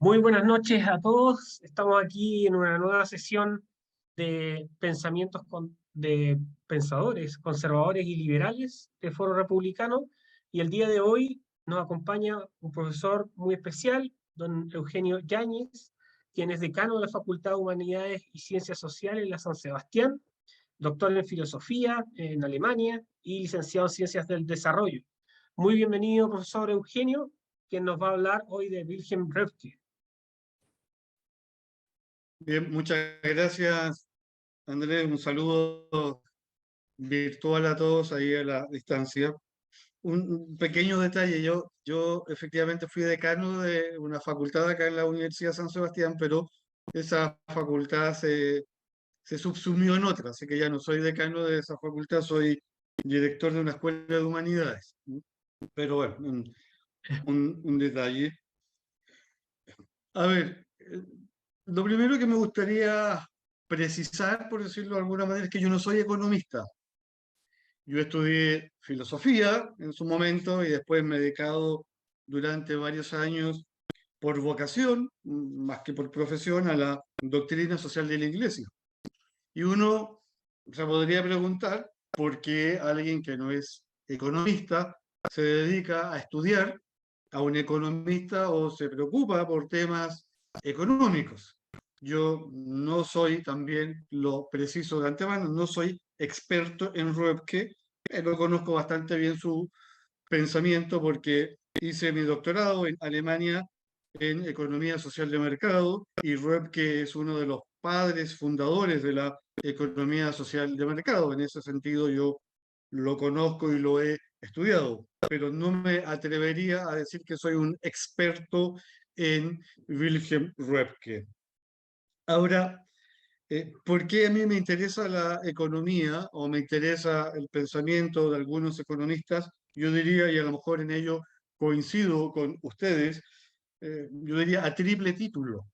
Muy buenas noches a todos. Estamos aquí en una nueva sesión de de pensadores conservadores y liberales de Foro Republicano. Y el día de hoy nos acompaña un profesor muy especial, don Eugenio Yáñez, quien es decano de la Facultad de Humanidades y Ciencias Sociales en la San Sebastián, doctor en filosofía en Alemania y licenciado en Ciencias del Desarrollo. Muy bienvenido, profesor Eugenio, quien nos va a hablar hoy de Wilhelm Röpke. Bien, muchas gracias, Andrés. Un saludo virtual a todos ahí a la distancia. Un pequeño detalle, yo efectivamente fui decano de una facultad acá en la Universidad de San Sebastián, pero esa facultad se subsumió en otra, así que ya no soy decano de esa facultad, soy director de una escuela de humanidades. Pero bueno, un detalle. A ver, lo primero que me gustaría precisar, por decirlo de alguna manera, es que yo no soy economista. Yo estudié filosofía en su momento y después me he dedicado durante varios años por vocación, más que por profesión, a la doctrina social de la Iglesia. Y uno se podría preguntar por qué alguien que no es economista se dedica a estudiar a un economista o se preocupa por temas económicos. Yo no soy, también lo preciso de antemano, no soy experto en Röpke, pero conozco bastante bien su pensamiento porque hice mi doctorado en Alemania en economía social de mercado y Röpke es uno de los padres fundadores de la economía social de mercado. En ese sentido yo lo conozco y lo he estudiado, pero no me atrevería a decir que soy un experto en Wilhelm Röpke. Ahora, ¿por qué a mí me interesa la economía o me interesa el pensamiento de algunos economistas? Yo diría, y a lo mejor en ello coincido con ustedes, yo diría a triple título.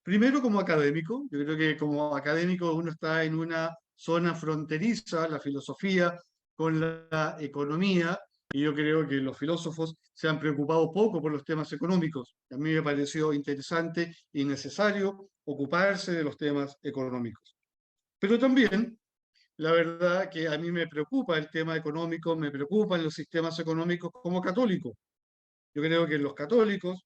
Primero como académico, yo creo que como académico uno está en una zona fronteriza, la filosofía con la economía, y yo creo que los filósofos se han preocupado poco por los temas económicos. A mí me pareció interesante y necesario ocuparse de los temas económicos. Pero también, la verdad que a mí me preocupa el tema económico, me preocupan los sistemas económicos como católico. Yo creo que los católicos,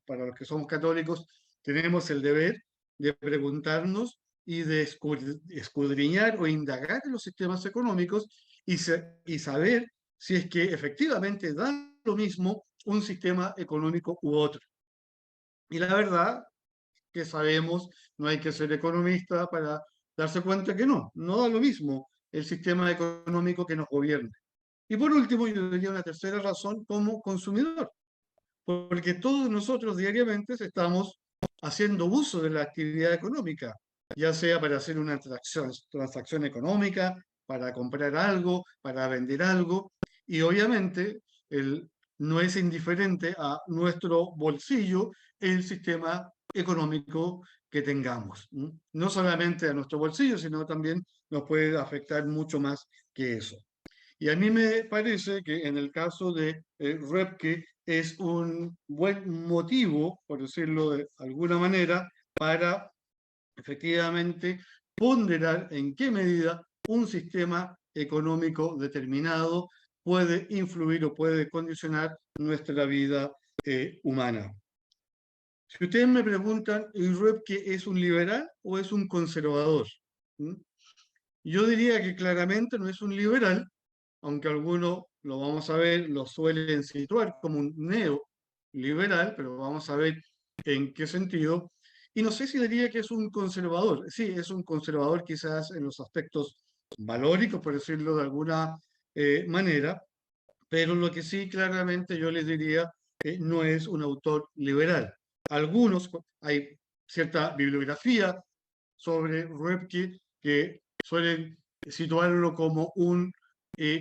para los que somos católicos, tenemos el deber de preguntarnos y de escudriñar o indagar en los sistemas económicos y saber si es que efectivamente da lo mismo un sistema económico u otro. Y la verdad que sabemos, no hay que ser economista para darse cuenta que no da lo mismo el sistema económico que nos gobierna. Y por último, yo diría una tercera razón como consumidor, porque todos nosotros diariamente estamos haciendo uso de la actividad económica, ya sea para hacer una transacción económica, para comprar algo, para vender algo, y obviamente no es indiferente a nuestro bolsillo el sistema económico que tengamos. No solamente a nuestro bolsillo, sino también nos puede afectar mucho más que eso. Y a mí me parece que en el caso de Röpke es un buen motivo, por decirlo de alguna manera, para efectivamente ponderar en qué medida un sistema económico determinado puede influir o puede condicionar nuestra vida humana. Si ustedes me preguntan, ¿y Röpke es un liberal o es un conservador? ¿Mm? Yo diría que claramente no es un liberal, aunque algunos lo vamos a ver, lo suelen situar como un neoliberal, pero vamos a ver en qué sentido. Y no sé si diría que es un conservador. Sí, es un conservador quizás en los aspectos valóricos, por decirlo de alguna manera, pero lo que sí claramente yo les diría no es un autor liberal. Algunos, hay cierta bibliografía sobre Röpke que suelen situarlo como un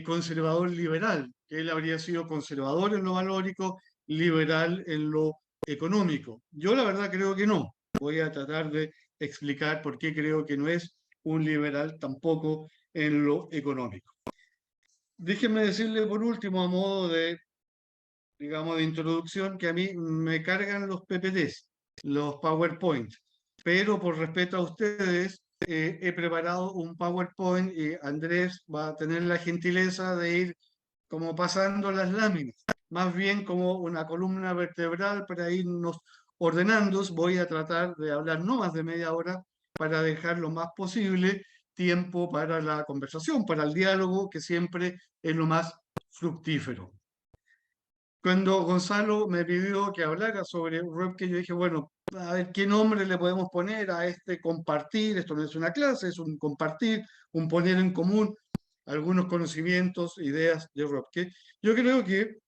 conservador liberal, que él habría sido conservador en lo valórico, liberal en lo económico. Yo la verdad creo que no. Voy a tratar de explicar por qué creo que no es un liberal tampoco en lo económico. Déjenme decirle por último, a modo de, digamos, de introducción, que a mí me cargan los PPTs. los PowerPoint, pero por respeto a ustedes, he preparado un PowerPoint y Andrés va a tener la gentileza de ir como pasando las láminas, más bien como una columna vertebral para irnos ordenando. Voy a tratar de hablar no más de media hora para dejar lo más posible tiempo para la conversación, para el diálogo, que siempre es lo más fructífero. Cuando Gonzalo me pidió que hablara sobre Röpke, yo dije, bueno, a ver qué nombre le podemos poner a este compartir. Esto no es una clase, es un compartir, un poner en común algunos conocimientos, ideas de Röpke. Yo creo que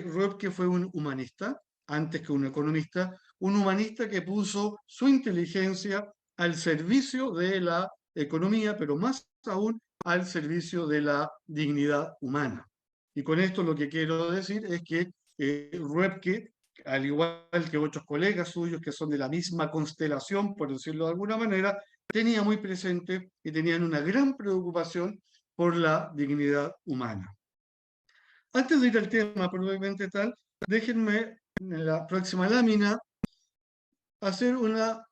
Röpke fue un humanista, antes que un economista, un humanista que puso su inteligencia al servicio de la economía, pero más aún al servicio de la dignidad humana. Y con esto lo que quiero decir es que Röpke, al igual que otros colegas suyos que son de la misma constelación, por decirlo de alguna manera, tenía muy presente y tenían una gran preocupación por la dignidad humana. Antes de ir al tema probablemente tal, déjenme en la próxima lámina hacer una,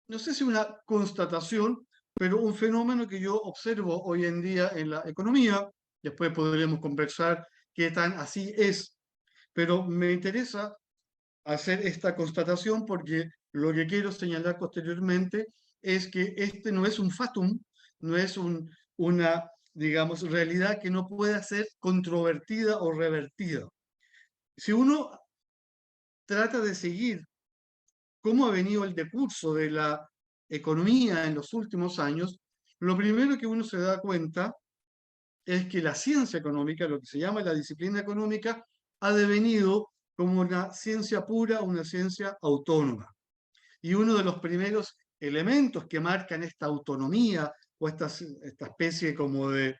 no sé si una constatación, pero un fenómeno que yo observo hoy en día en la economía. Después podremos conversar qué tan así es, pero me interesa hacer esta constatación porque lo que quiero señalar posteriormente es que este no es un fatum, no es una, digamos, realidad que no pueda ser controvertida o revertida. Si uno trata de seguir cómo ha venido el decurso de la economía en los últimos años, lo primero que uno se da cuenta es que la ciencia económica, lo que se llama la disciplina económica, ha devenido como una ciencia pura, una ciencia autónoma. Y uno de los primeros elementos que marcan esta autonomía o esta especie como de,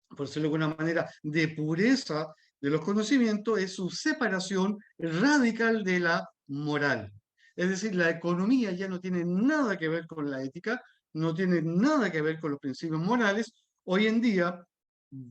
por decirlo de alguna manera, de pureza de los conocimientos es su separación radical de la moral. Es decir, la economía ya no tiene nada que ver con la ética, no tiene nada que ver con los principios morales. Hoy en día,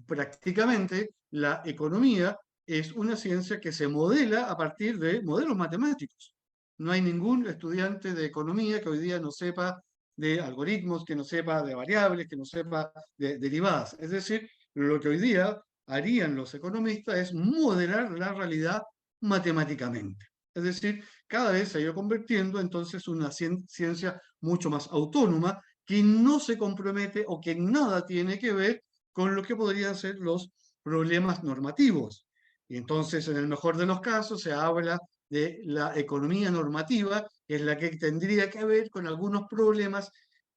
prácticamente, la economía es una ciencia que se modela a partir de modelos matemáticos. No hay ningún estudiante de economía que hoy día no sepa de algoritmos, que no sepa de variables, que no sepa de derivadas. Es decir, lo que hoy día harían los economistas es modelar la realidad matemáticamente. Es decir, cada vez se ha ido convirtiendo entonces una ciencia mucho más autónoma que no se compromete o que nada tiene que ver con lo que podrían ser los problemas normativos. Y entonces, en el mejor de los casos, se habla de la economía normativa, que es la que tendría que ver con algunos problemas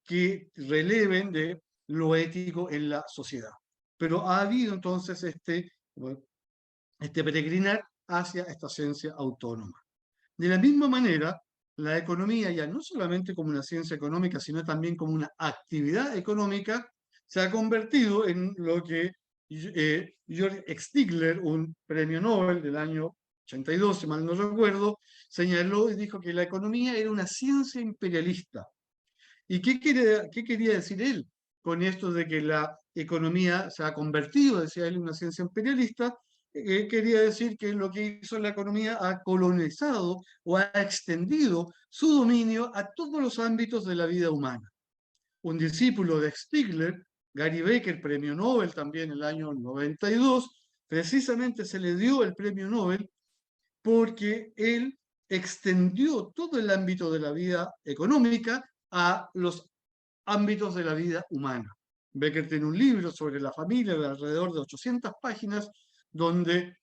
que releven de lo ético en la sociedad. Pero ha habido entonces este peregrinar hacia esta ciencia autónoma. De la misma manera, la economía, ya no solamente como una ciencia económica, sino también como una actividad económica, se ha convertido en lo que Georg Stigler, un premio Nobel del año 82, si mal no recuerdo, señaló y dijo que la economía era una ciencia imperialista. ¿Y qué quería decir él con esto de que la economía se ha convertido, decía él, en una ciencia imperialista? Quería decir que lo que hizo la economía ha colonizado o ha extendido su dominio a todos los ámbitos de la vida humana. Un discípulo de Stigler, Gary Becker, premio Nobel también en el año 92, precisamente se le dio el premio Nobel porque él extendió todo el ámbito de la vida económica a los ámbitos de la vida humana. Becker tiene un libro sobre la familia de alrededor de 800 páginas, donde,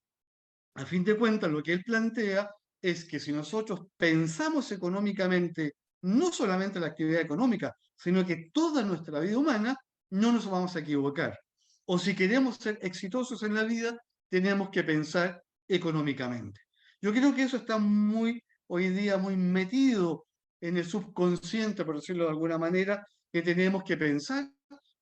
a fin de cuentas, lo que él plantea es que si nosotros pensamos económicamente, no solamente la actividad económica, sino que toda nuestra vida humana, no nos vamos a equivocar. O si queremos ser exitosos en la vida, tenemos que pensar económicamente. Yo creo que eso está hoy día muy metido en el subconsciente, por decirlo de alguna manera, que tenemos que pensar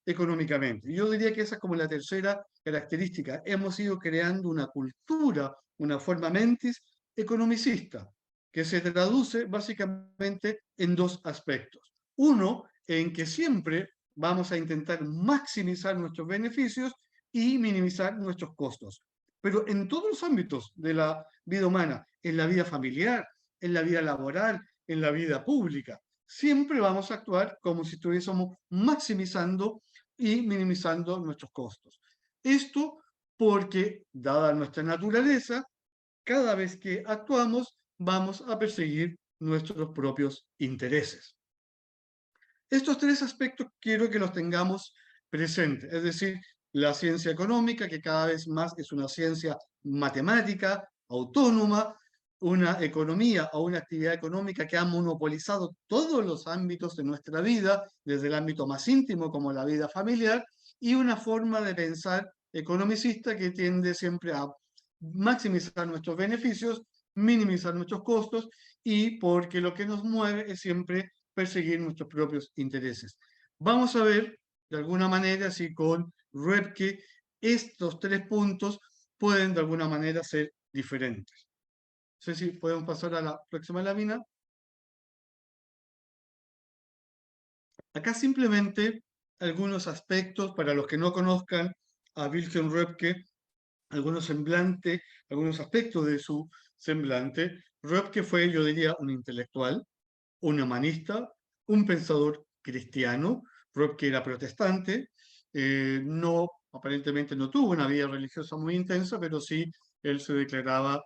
económicamente. Yo diría que esa es como la tercera característica. Hemos ido creando una cultura, una forma mentis economicista, que se traduce básicamente en dos aspectos. Uno, en que siempre vamos a intentar maximizar nuestros beneficios y minimizar nuestros costos. Pero en todos los ámbitos de la vida humana, en la vida familiar, en la vida laboral, en la vida pública. Siempre vamos a actuar como si estuviésemos maximizando y minimizando nuestros costos. Esto porque, dada nuestra naturaleza, cada vez que actuamos vamos a perseguir nuestros propios intereses. Estos tres aspectos quiero que los tengamos presentes, es decir, la ciencia económica, que cada vez más es una ciencia matemática, autónoma, una economía o una actividad económica que ha monopolizado todos los ámbitos de nuestra vida, desde el ámbito más íntimo como la vida familiar, y una forma de pensar economicista que tiende siempre a maximizar nuestros beneficios, minimizar nuestros costos, y porque lo que nos mueve es siempre perseguir nuestros propios intereses. Vamos a ver, de alguna manera, si con Röpke estos tres puntos pueden de alguna manera ser diferentes. No sé si podemos pasar a la próxima lámina. Acá simplemente algunos aspectos para los que no conozcan a Wilhelm Röpke, algunos semblantes, algunos aspectos de su semblante. Röpke fue, yo diría, un intelectual, un humanista, un pensador cristiano. Röpke era protestante, no, aparentemente no tuvo una vida religiosa muy intensa, pero sí él se declaraba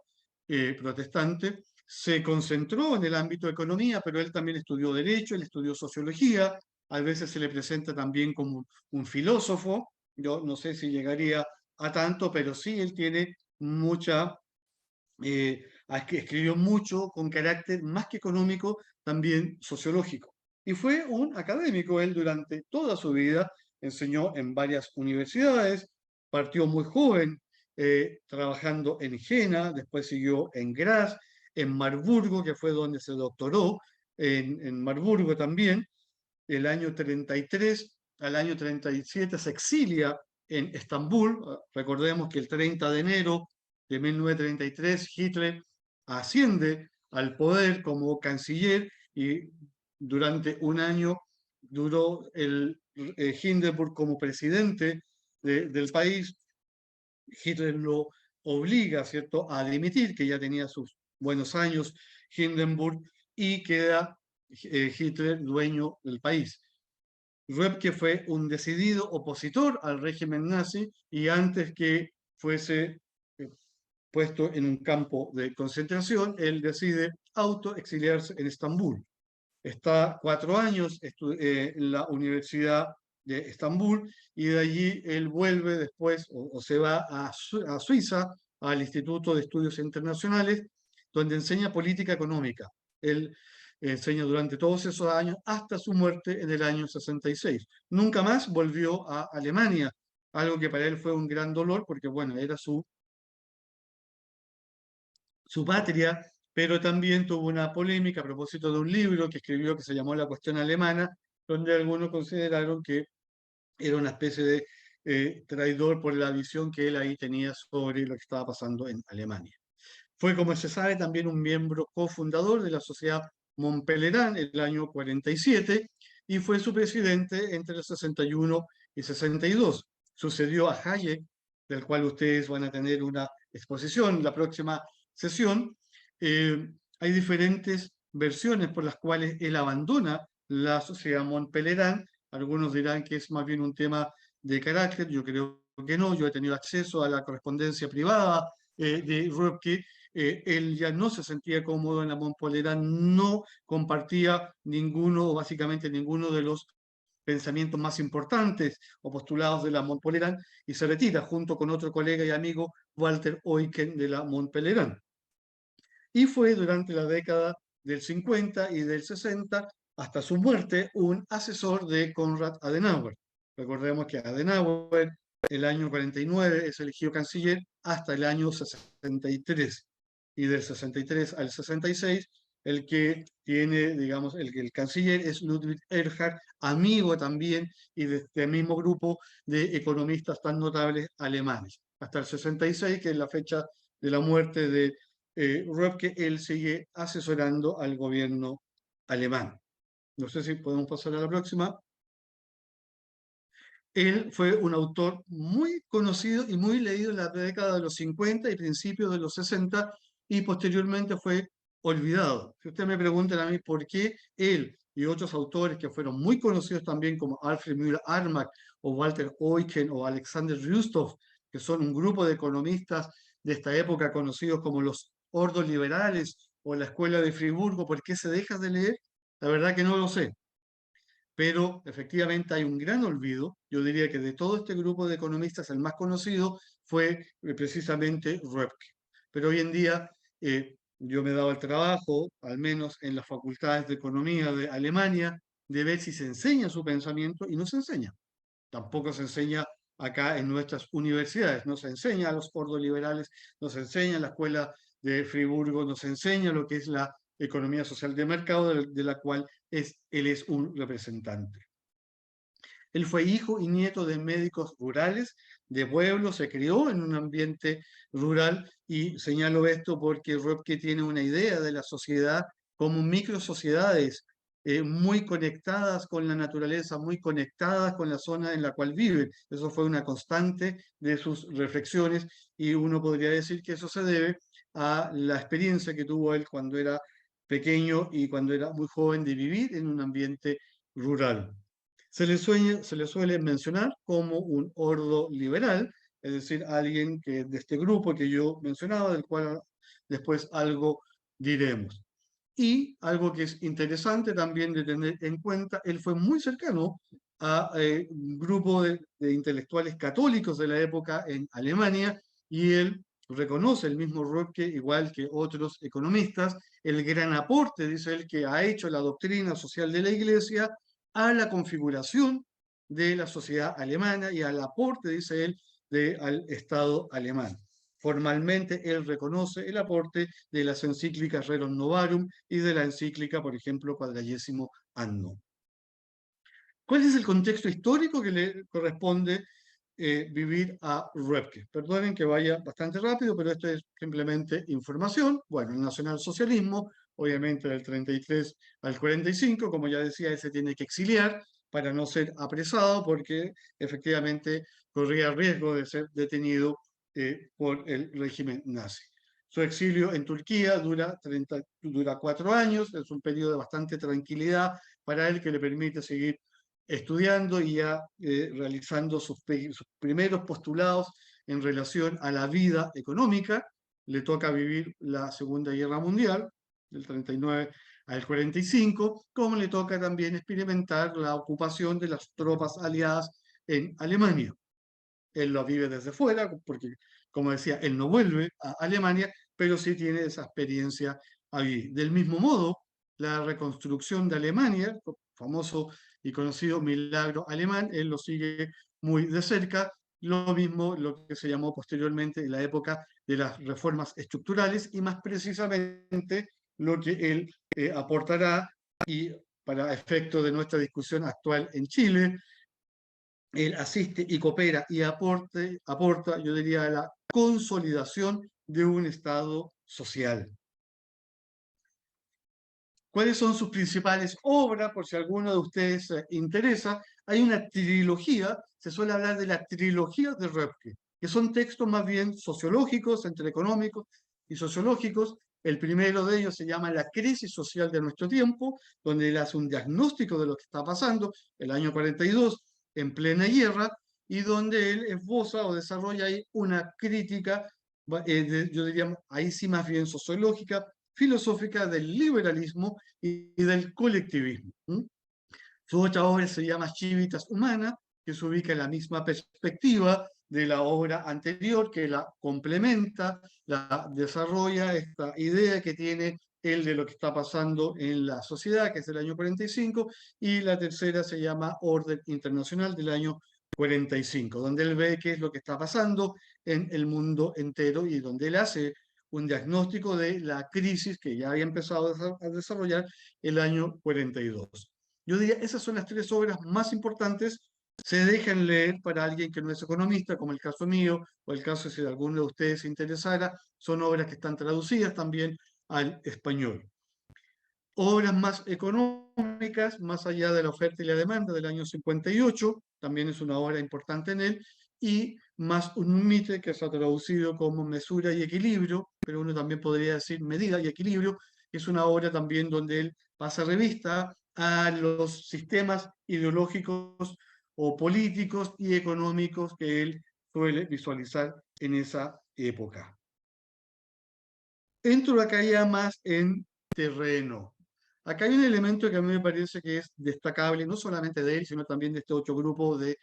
protestante. Se concentró en el ámbito de economía, pero él también estudió derecho, él estudió sociología, a veces se le presenta también como un filósofo. Yo no sé si llegaría a tanto, pero sí él tiene mucha escribió mucho con carácter más que económico, también sociológico. Y fue un académico, él durante toda su vida enseñó en varias universidades, partió muy joven trabajando en Jena, después siguió en Graz, en Marburgo, que fue donde se doctoró, en Marburgo también. El año 33 al año 37 se exilia en Estambul. Recordemos que el 30 de enero de 1933 Hitler asciende al poder como canciller y durante un año duró el Hindenburg como presidente del país. Hitler lo obliga, ¿cierto?, a dimitir, que ya tenía sus buenos años Hindenburg, y queda Hitler dueño del país. Röpke fue un decidido opositor al régimen nazi y antes que fuese puesto en un campo de concentración, él decide autoexiliarse en Estambul. Está 4 años en la Universidad de Estambul y de allí él vuelve después o se va a Suiza, al Instituto de Estudios Internacionales, donde enseña política económica. Él enseña durante todos esos años hasta su muerte en el año 66. Nunca más volvió a Alemania, algo que para él fue un gran dolor porque, bueno, era su patria, pero también tuvo una polémica a propósito de un libro que escribió que se llamó La cuestión alemana, donde algunos consideraron que era una especie de traidor por la visión que él ahí tenía sobre lo que estaba pasando en Alemania. Fue, como se sabe, también un miembro cofundador de la Sociedad Montpellier el año 47 y fue su presidente entre el 61 y 62. Sucedió a Hayek, del cual ustedes van a tener una exposición la próxima sesión. Hay diferentes versiones por las cuales él abandona la Sociedad Montpellier. Algunos dirán que es más bien un tema de carácter, yo creo que no. Yo he tenido acceso a la correspondencia privada de Röpke. Él ya no se sentía cómodo en la Montpellier, no compartía ninguno, o básicamente ninguno de los pensamientos más importantes o postulados de la Montpellier y se retira junto con otro colega y amigo, Walter Eucken, de la Montpellier. Y fue durante la década del 50 y del 60 hasta su muerte un asesor de Konrad Adenauer. Recordemos que Adenauer el año 49 es elegido canciller hasta el año 63 y del 63 al 66 el que tiene, digamos, el canciller es Ludwig Erhard, amigo también y de este mismo grupo de economistas tan notables alemanes. Hasta el 66, que es la fecha de la muerte de Röpke, él sigue asesorando al gobierno alemán. No sé si podemos pasar a la próxima. Él fue un autor muy conocido y muy leído en la década de los 50 y principios de los 60 y posteriormente fue olvidado. Si usted me pregunta a mí por qué él y otros autores que fueron muy conocidos también como Alfred Müller-Armack o Walter Eucken o Alexander Rustov, que son un grupo de economistas de esta época conocidos como los ordos liberales o la Escuela de Friburgo, ¿por qué se deja de leer? La verdad que no lo sé, pero efectivamente hay un gran olvido. Yo diría que de todo este grupo de economistas el más conocido fue precisamente Röpke. Pero hoy en día yo me he dado el trabajo, al menos en las facultades de economía de Alemania, de ver si se enseña su pensamiento y no se enseña. Tampoco se enseña acá en nuestras universidades, no se enseña a los ordoliberales, no se enseña en la escuela de Friburgo, no se enseña lo que es la economía social de mercado, de la cual él es un representante. Él fue hijo y nieto de médicos rurales de pueblo, se crió en un ambiente rural y señalo esto porque Röpke tiene una idea de la sociedad como microsociedades muy conectadas con la naturaleza, muy conectadas con la zona en la cual viven. Eso fue una constante de sus reflexiones y uno podría decir que eso se debe a la experiencia que tuvo él cuando era pequeño y cuando era muy joven de vivir en un ambiente rural. Se le suele mencionar como un ordo liberal, es decir, alguien que de este grupo que yo mencionaba, del cual después algo diremos. Y algo que es interesante también de tener en cuenta, él fue muy cercano a un grupo de intelectuales católicos de la época en Alemania y él reconoce, el mismo Röpke, igual que otros economistas, el gran aporte, dice él, que ha hecho la doctrina social de la Iglesia a la configuración de la sociedad alemana y al aporte, dice él, al Estado alemán. Formalmente, él reconoce el aporte de las encíclicas Rerum Novarum y de la encíclica, por ejemplo, Quadragesimo Anno. ¿Cuál es el contexto histórico que le corresponde vivir a Röpke? Perdonen que vaya bastante rápido, pero esto es simplemente información. Bueno, el nacionalsocialismo, obviamente del 33 al 45, como ya decía, él se tiene que exiliar para no ser apresado porque efectivamente corría riesgo de ser detenido por el régimen nazi. Su exilio en Turquía dura 4 años, es un periodo de bastante tranquilidad para él que le permite seguir estudiando y ya realizando sus primeros postulados en relación a la vida económica. Le toca vivir la Segunda Guerra Mundial, del 39 al 45, como le toca también experimentar la ocupación de las tropas aliadas en Alemania. Él lo vive desde fuera, porque, como decía, él no vuelve a Alemania, pero sí tiene esa experiencia allí. Del mismo modo, la reconstrucción de Alemania, famoso y conocido milagro alemán, él lo sigue muy de cerca, lo mismo lo que se llamó posteriormente la época de las reformas estructurales y más precisamente lo que él aportará y para efecto de nuestra discusión actual en Chile, él asiste y coopera y aporta, yo diría, a la consolidación de un Estado social. ¿Cuáles son sus principales obras? Por si alguno de ustedes interesa, hay una trilogía, se suele hablar de la trilogía de Röpke, que son textos más bien sociológicos, entre económicos y sociológicos. El primero de ellos se llama La crisis social de nuestro tiempo, donde él hace un diagnóstico de lo que está pasando el año 42, en plena guerra, y donde él esboza o desarrolla ahí una crítica, yo diría, ahí sí más bien sociológica, filosófica del liberalismo y del colectivismo. Su otra obra se llama Civitas Humana, que se ubica en la misma perspectiva de la obra anterior, que la complementa, la desarrolla esta idea que tiene él de lo que está pasando en la sociedad, que es del año 45, y la tercera se llama Orden Internacional del año 45, donde él ve qué es lo que está pasando en el mundo entero y donde él hace un diagnóstico de la crisis que ya había empezado a desarrollar el año 42. Yo diría, esas son las 3 obras más importantes. Se dejan leer para alguien que no es economista, como el caso mío, o el caso si alguno de ustedes se interesara. Son obras que están traducidas también al español. Obras más económicas, más allá de la oferta y la demanda del año 58, también es una obra importante en él, y más un mite que se ha traducido como mesura y equilibrio, pero uno también podría decir medida y equilibrio, que es una obra también donde él pasa revista a los sistemas ideológicos o políticos y económicos que él suele visualizar en esa época. Entro acá ya más en terreno. Acá hay un elemento que a mí me parece que es destacable, no solamente de él, sino también de este otro grupo de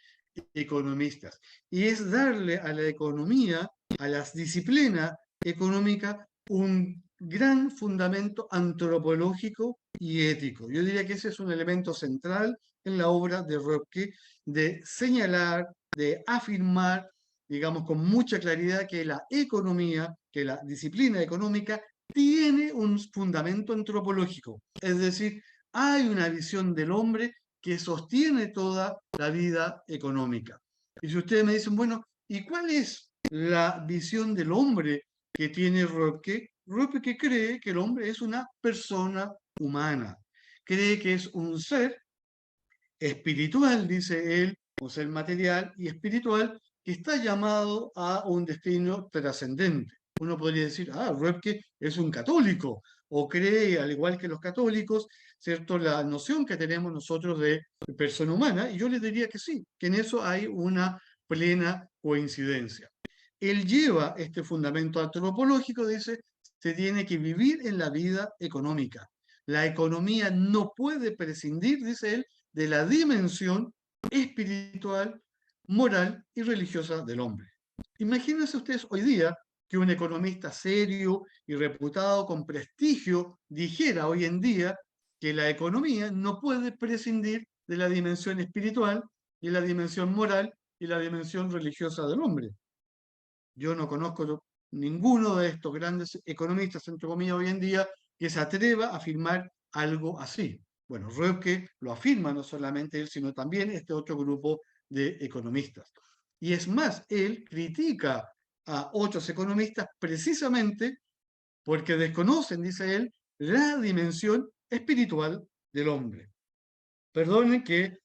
economistas, y es darle a la economía, a las disciplinas económicas, un gran fundamento antropológico y ético. Yo diría que ese es un elemento central en la obra de Röpke, de señalar, de afirmar, digamos, con mucha claridad que la economía, que la disciplina económica tiene un fundamento antropológico. Es decir, hay una visión del hombre que sostiene toda la vida económica. Y si ustedes me dicen, bueno, ¿y cuál es la visión del hombre que tiene Röpke? Röpke cree que el hombre es una persona humana, cree que es un ser espiritual, dice él, un ser material y espiritual que está llamado a un destino trascendente. Uno podría decir, Röpke es un católico, o cree, al igual que los católicos, ¿cierto?, la noción que tenemos nosotros de persona humana, y yo les diría que sí, que en eso hay una plena coincidencia. Él lleva este fundamento antropológico, dice, se tiene que vivir en la vida económica. La economía no puede prescindir, dice él, de la dimensión espiritual, moral y religiosa del hombre. Imagínense ustedes hoy día que un economista serio y reputado con prestigio dijera hoy en día que la economía no puede prescindir de la dimensión espiritual y la dimensión moral y la dimensión religiosa del hombre. Yo no conozco ninguno de estos grandes economistas, entre comillas, hoy en día, que se atreva a afirmar algo así. Bueno, Röpke lo afirma no solamente él, sino también este otro grupo de economistas. Y es más, él critica a otros economistas precisamente porque desconocen, dice él, la dimensión espiritual del hombre. Perdonen que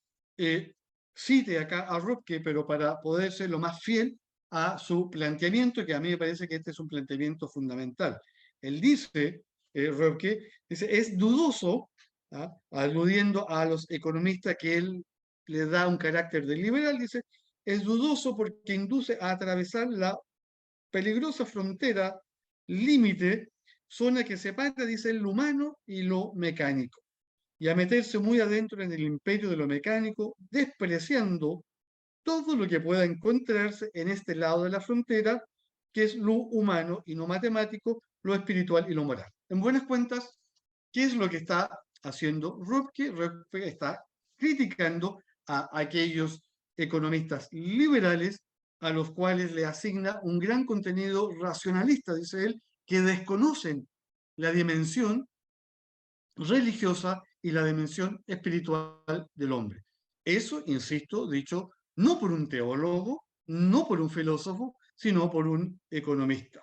cite acá a Röpke, pero para poder ser lo más fiel a su planteamiento, que a mí me parece que este es un planteamiento fundamental. Él dice, Röpke, dice, es dudoso, aludiendo a los economistas que él le da un carácter de liberal, dice, es dudoso porque induce a atravesar la peligrosa frontera, límite, zona que separa, dice, lo humano y lo mecánico, y a meterse muy adentro en el imperio de lo mecánico, despreciando todo lo que pueda encontrarse en este lado de la frontera, que es lo humano y no matemático, lo espiritual y lo moral. En buenas cuentas, ¿qué es lo que está haciendo Röpke? Röpke está criticando a aquellos economistas liberales a los cuales le asigna un gran contenido racionalista, dice él, que desconocen la dimensión religiosa y la dimensión espiritual del hombre. Eso, insisto, dicho no por un teólogo, no por un filósofo, sino por un economista.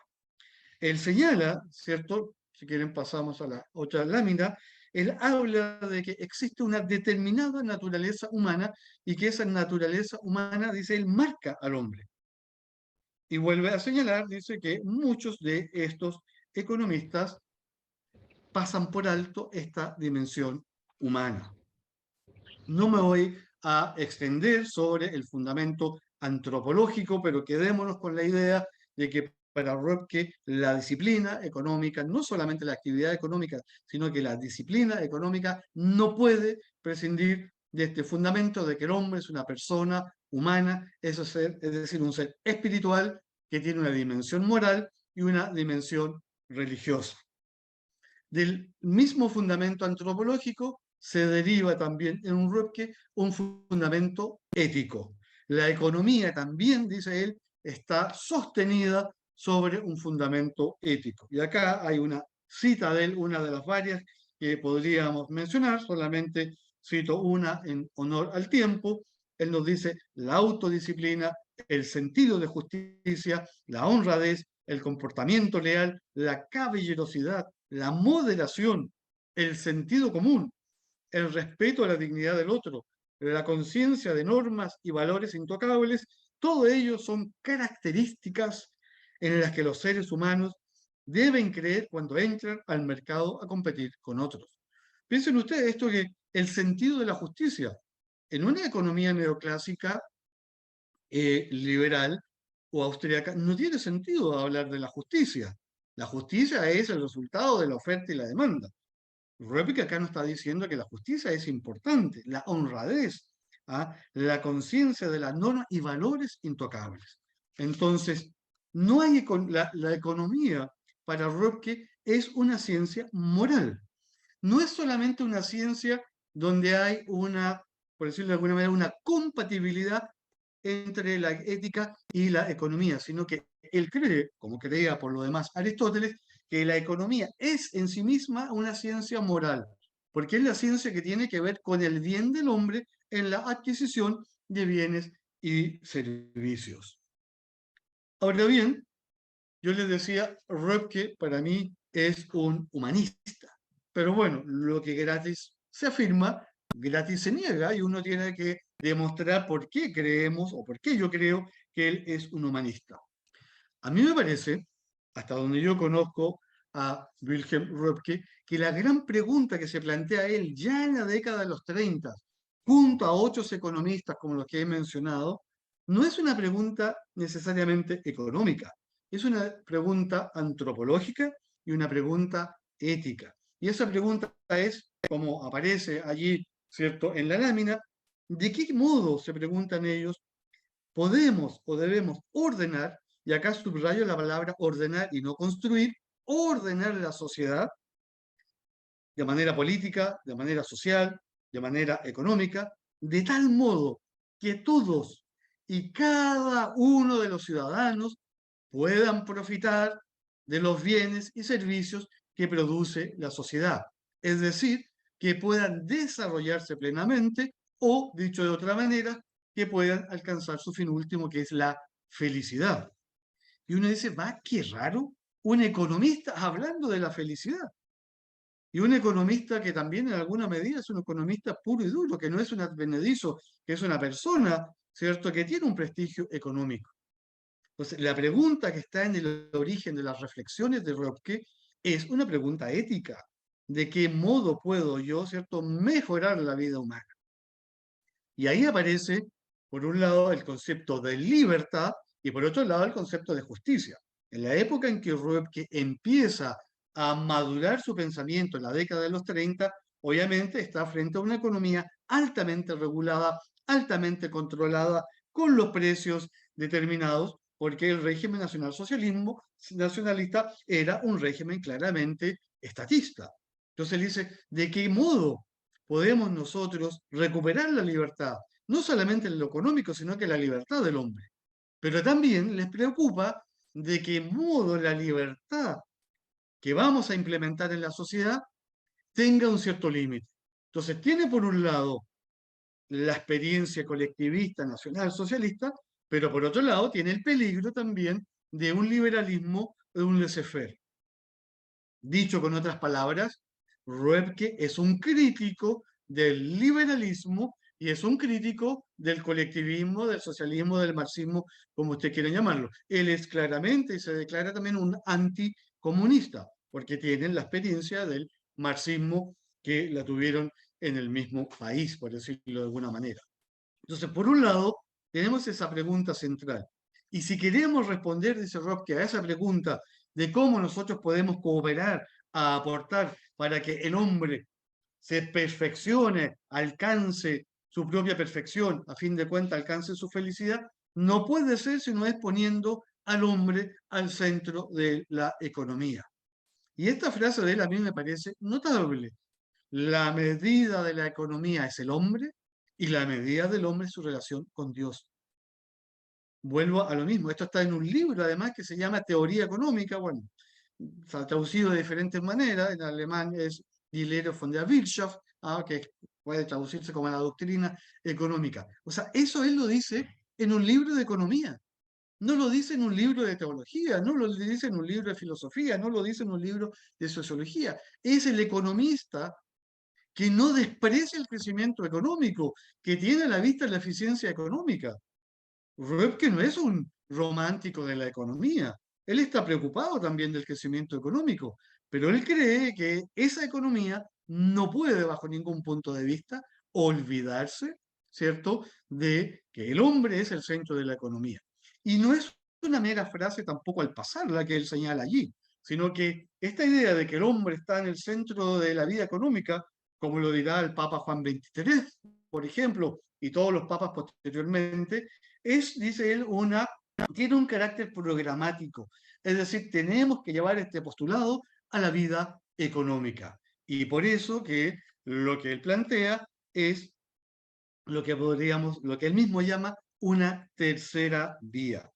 Él señala, ¿cierto? Si quieren pasamos a la otra lámina, él habla de que existe una determinada naturaleza humana y que esa naturaleza humana, dice él, marca al hombre. Y vuelve a señalar, dice que muchos de estos economistas pasan por alto esta dimensión humana. No me voy a extender sobre el fundamento antropológico, pero quedémonos con la idea de que para Röpke la disciplina económica, no solamente la actividad económica, sino que la disciplina económica no puede prescindir de este fundamento de que el hombre es una persona humana, es decir, un ser espiritual que tiene una dimensión moral y una dimensión religiosa. Del mismo fundamento antropológico se deriva también en un Röpke un fundamento ético. La economía también, dice él, está sostenida sobre un fundamento ético. Y acá hay una cita de él, una de las varias que podríamos mencionar, solamente cito una en honor al tiempo. Él nos dice la autodisciplina, el sentido de justicia, la honradez, el comportamiento leal, la caballerosidad, la moderación, el sentido común, el respeto a la dignidad del otro, la conciencia de normas y valores intocables, todo ello son características en las que los seres humanos deben creer cuando entran al mercado a competir con otros. Piensen ustedes esto, que el sentido de la justicia. En una economía neoclásica, liberal o austríaca, no tiene sentido hablar de la justicia. La justicia es el resultado de la oferta y la demanda. Röpke acá nos está diciendo que la justicia es importante, la honradez, ¿ah? La conciencia de las normas y valores intocables. Entonces, no hay la economía para Röpke es una ciencia moral. No es solamente una ciencia donde hay una, por decirlo de alguna manera, una compatibilidad entre la ética y la economía, sino que él cree, como creía por lo demás Aristóteles, que la economía es en sí misma una ciencia moral, porque es la ciencia que tiene que ver con el bien del hombre en la adquisición de bienes y servicios. Ahora bien, yo les decía, Röpke para mí es un humanista, pero bueno, lo que gratis se afirma, gratis se niega, y uno tiene que demostrar por qué creemos o por qué yo creo que él es un humanista. A mí me parece, hasta donde yo conozco a Wilhelm Röpke, que la gran pregunta que se plantea él ya en la década de los 30, junto a otros economistas como los que he mencionado, no es una pregunta necesariamente económica, es una pregunta antropológica y una pregunta ética. Y esa pregunta es, como aparece allí, ¿cierto?, en la lámina, ¿de qué modo, se preguntan ellos, podemos o debemos ordenar, y acá subrayo la palabra ordenar y no construir, ordenar la sociedad de manera política, de manera social, de manera económica, de tal modo que todos y cada uno de los ciudadanos puedan profitar de los bienes y servicios que produce la sociedad. Es decir, que puedan desarrollarse plenamente o, dicho de otra manera, que puedan alcanzar su fin último, que es la felicidad. Y uno dice, va, qué raro, un economista hablando de la felicidad. Y un economista que también en alguna medida es un economista puro y duro, que no es un advenedizo, que es una persona, ¿cierto?, que tiene un prestigio económico. Entonces, la pregunta que está en el origen de las reflexiones de Röpke es una pregunta ética. ¿De qué modo puedo yo, ¿cierto?, mejorar la vida humana? Y ahí aparece, por un lado, el concepto de libertad y por otro lado, el concepto de justicia. En la época en que Röpke empieza a madurar su pensamiento, en la década de los 30, obviamente está frente a una economía altamente regulada, altamente controlada, con los precios determinados, porque el régimen nacionalista era un régimen claramente estatista. Entonces él dice, ¿de qué modo podemos nosotros recuperar la libertad? No solamente en lo económico, sino que la libertad del hombre. Pero también les preocupa de qué modo la libertad que vamos a implementar en la sociedad tenga un cierto límite. Entonces tiene por un lado la experiencia colectivista, nacional, socialista, pero por otro lado tiene el peligro también de un liberalismo, de un laissez-faire. Dicho con otras palabras, Röpke es un crítico del liberalismo y es un crítico del colectivismo, del socialismo, del marxismo, como usted quiera llamarlo. Él es claramente y se declara también un anticomunista, porque tienen la experiencia del marxismo que la tuvieron en el mismo país, por decirlo de alguna manera. Entonces, por un lado, tenemos esa pregunta central. Y si queremos responder, dice Röpke, a esa pregunta de cómo nosotros podemos cooperar a aportar para que el hombre se perfeccione, alcance su propia perfección, a fin de cuentas alcance su felicidad, no puede ser si no es poniendo al hombre al centro de la economía. Y esta frase de él a mí me parece notable. La medida de la economía es el hombre y la medida del hombre es su relación con Dios. Vuelvo a lo mismo, esto está en un libro además que se llama Teoría Económica, bueno, está traducido de diferentes maneras, en alemán es Die Lehre von der Wirtschaft, que puede traducirse como la doctrina económica. O sea, eso él lo dice en un libro de economía, no lo dice en un libro de teología, no lo dice en un libro de filosofía, no lo dice en un libro de sociología. Es el economista que no desprecia el crecimiento económico, que tiene a la vista la eficiencia económica. Röpke no es un romántico de la economía, Él está preocupado también del crecimiento económico, pero él cree que esa economía no puede, bajo ningún punto de vista, olvidarse, ¿cierto?, de que el hombre es el centro de la economía. Y no es una mera frase tampoco al pasar la que él señala allí, sino que esta idea de que el hombre está en el centro de la vida económica, como lo dirá el Papa Juan XXIII, por ejemplo, y todos los papas posteriormente, es, dice él, tiene un carácter programático. Es decir, tenemos que llevar este postulado a la vida económica. Y por eso que lo que él plantea es lo que él mismo llama una tercera vía.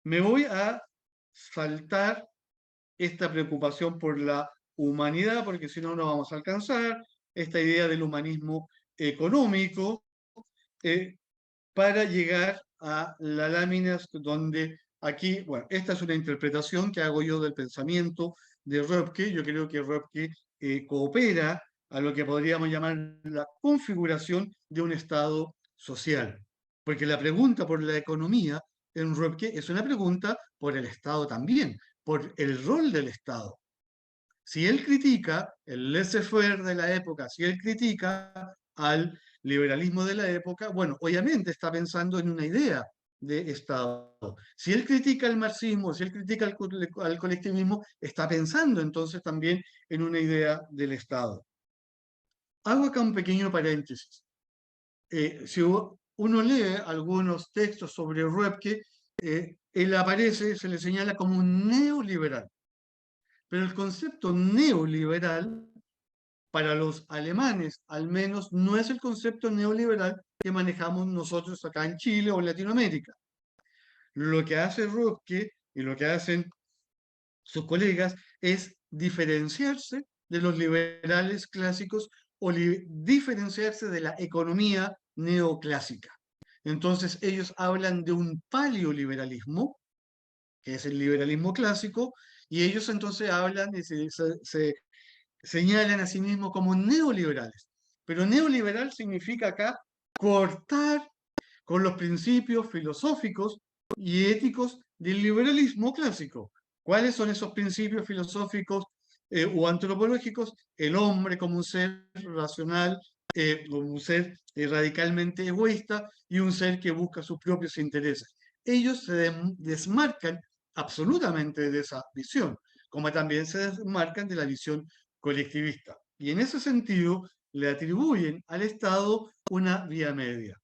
Me voy a saltar esta preocupación por la humanidad, porque si no, no vamos a alcanzar esta idea del humanismo económico, para llegar a la lámina donde aquí, bueno, esta es una interpretación que hago yo del pensamiento de Röpke. Yo creo que Röpke coopera a lo que podríamos llamar la configuración de un Estado social. Porque la pregunta por la economía en Röpke es una pregunta por el Estado también, por el rol del Estado. Si él critica el laissez-faire de la época, si él critica al liberalismo de la época, bueno, obviamente está pensando en una idea de Estado. Si él critica el marxismo, si él critica al colectivismo, está pensando entonces también en una idea del Estado. Hago acá un pequeño paréntesis. Si uno lee algunos textos sobre Röpke, él aparece, se le señala como un neoliberal. Pero el concepto neoliberal, para los alemanes al menos, no es el concepto neoliberal que manejamos nosotros acá en Chile o en Latinoamérica. Lo que hace Röpke y lo que hacen sus colegas es diferenciarse de los liberales clásicos o diferenciarse de la economía neoclásica. Entonces ellos hablan de un paleoliberalismo, que es el liberalismo clásico, y ellos entonces hablan y se señalan a sí mismos como neoliberales. Pero neoliberal significa acá cortar con los principios filosóficos y éticos del liberalismo clásico. ¿Cuáles son esos principios filosóficos o antropológicos? El hombre como un ser racional, como un ser radicalmente egoísta y un ser que busca sus propios intereses. Ellos se desmarcan absolutamente de esa visión, como también se desmarcan de la visión colectivista. Y en ese sentido le atribuyen al Estado una vía media.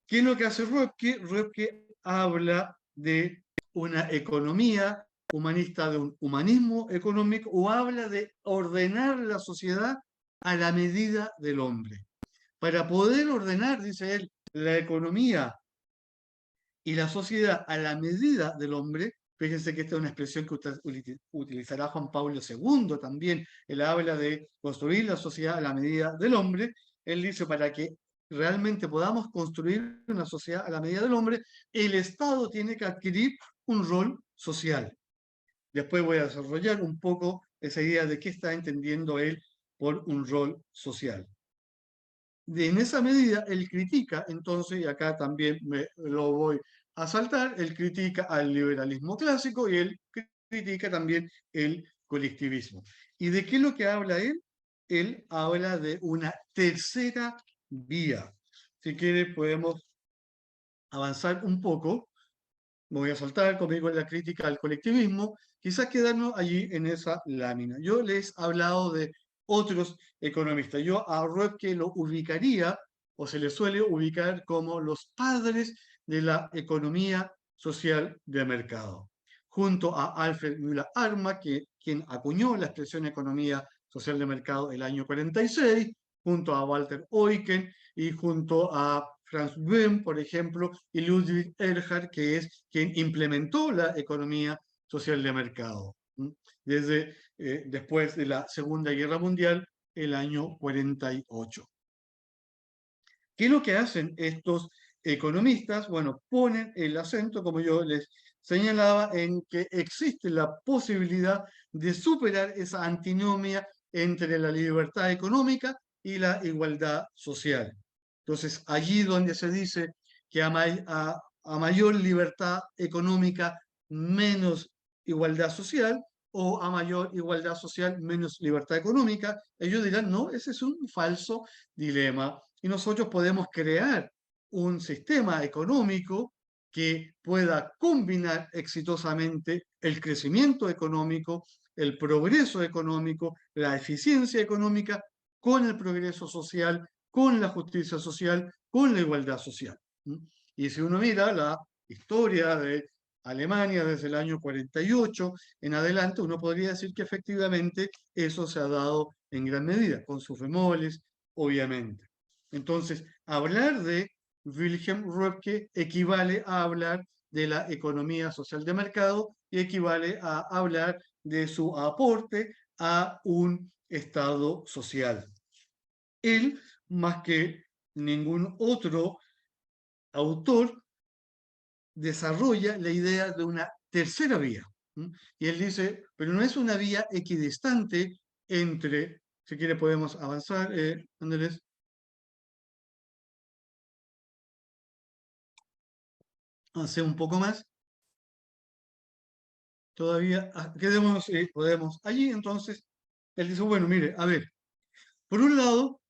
¿Qué es lo que hace Röpke? Röpke habla de una economía humanista, de un humanismo económico, o habla de ordenar la sociedad a la medida del hombre. Para poder ordenar, dice él, la economía y la sociedad a la medida del hombre, fíjense que esta es una expresión que utilizará Juan Pablo II también, él habla de construir la sociedad a la medida del hombre. Él dice, para que realmente podamos construir una sociedad a la medida del hombre, el Estado tiene que adquirir un rol social. Después voy a desarrollar un poco esa idea de qué está entendiendo él por un rol social. En esa medida, él critica, entonces, y acá también me lo voy a saltar, él critica al liberalismo clásico y él critica también el colectivismo. ¿Y de qué es lo que habla él? Él habla de una tercera vía. Si quiere, podemos avanzar un poco. Me voy a saltar conmigo en la crítica al colectivismo, quizás quedarnos allí en esa lámina. Yo les he hablado de otros economistas. Yo a Röpke lo ubicaría, o se le suele ubicar como los padres de la economía social de mercado, junto a Alfred Müller-Armack, quien acuñó la expresión economía social de mercado el año 46, junto a Walter Eucken y junto a Franz Böhm, por ejemplo, y Ludwig Erhard, que es quien implementó la economía social de mercado, desde después de la Segunda Guerra Mundial, el año 48. ¿Qué es lo que hacen estos economistas? Bueno, ponen el acento, como yo les señalaba, en que existe la posibilidad de superar esa antinomia entre la libertad económica y la igualdad social. Entonces, allí donde se dice que a mayor libertad económica, menos igualdad social, o a mayor igualdad social, menos libertad económica. Ellos dirán, no, ese es un falso dilema. Y nosotros podemos crear un sistema económico que pueda combinar exitosamente el crecimiento económico, el progreso económico, la eficiencia económica, con el progreso social, con la justicia social, con la igualdad social. Y si uno mira la historia de Alemania desde el año 48 en adelante, uno podría decir que efectivamente eso se ha dado en gran medida, con sus bemoles, obviamente. Entonces, hablar de Wilhelm Röpke equivale a hablar de la economía social de mercado y equivale a hablar de su aporte a un Estado social. Él, más que ningún otro autor, desarrolla la idea de una tercera vía. Y él dice, pero no es una vía equidistante entre, si quiere podemos avanzar, Andrés. Hace un poco más. Todavía, quedemos, podemos. Allí entonces, él dice, bueno, mire, a ver, por un lado,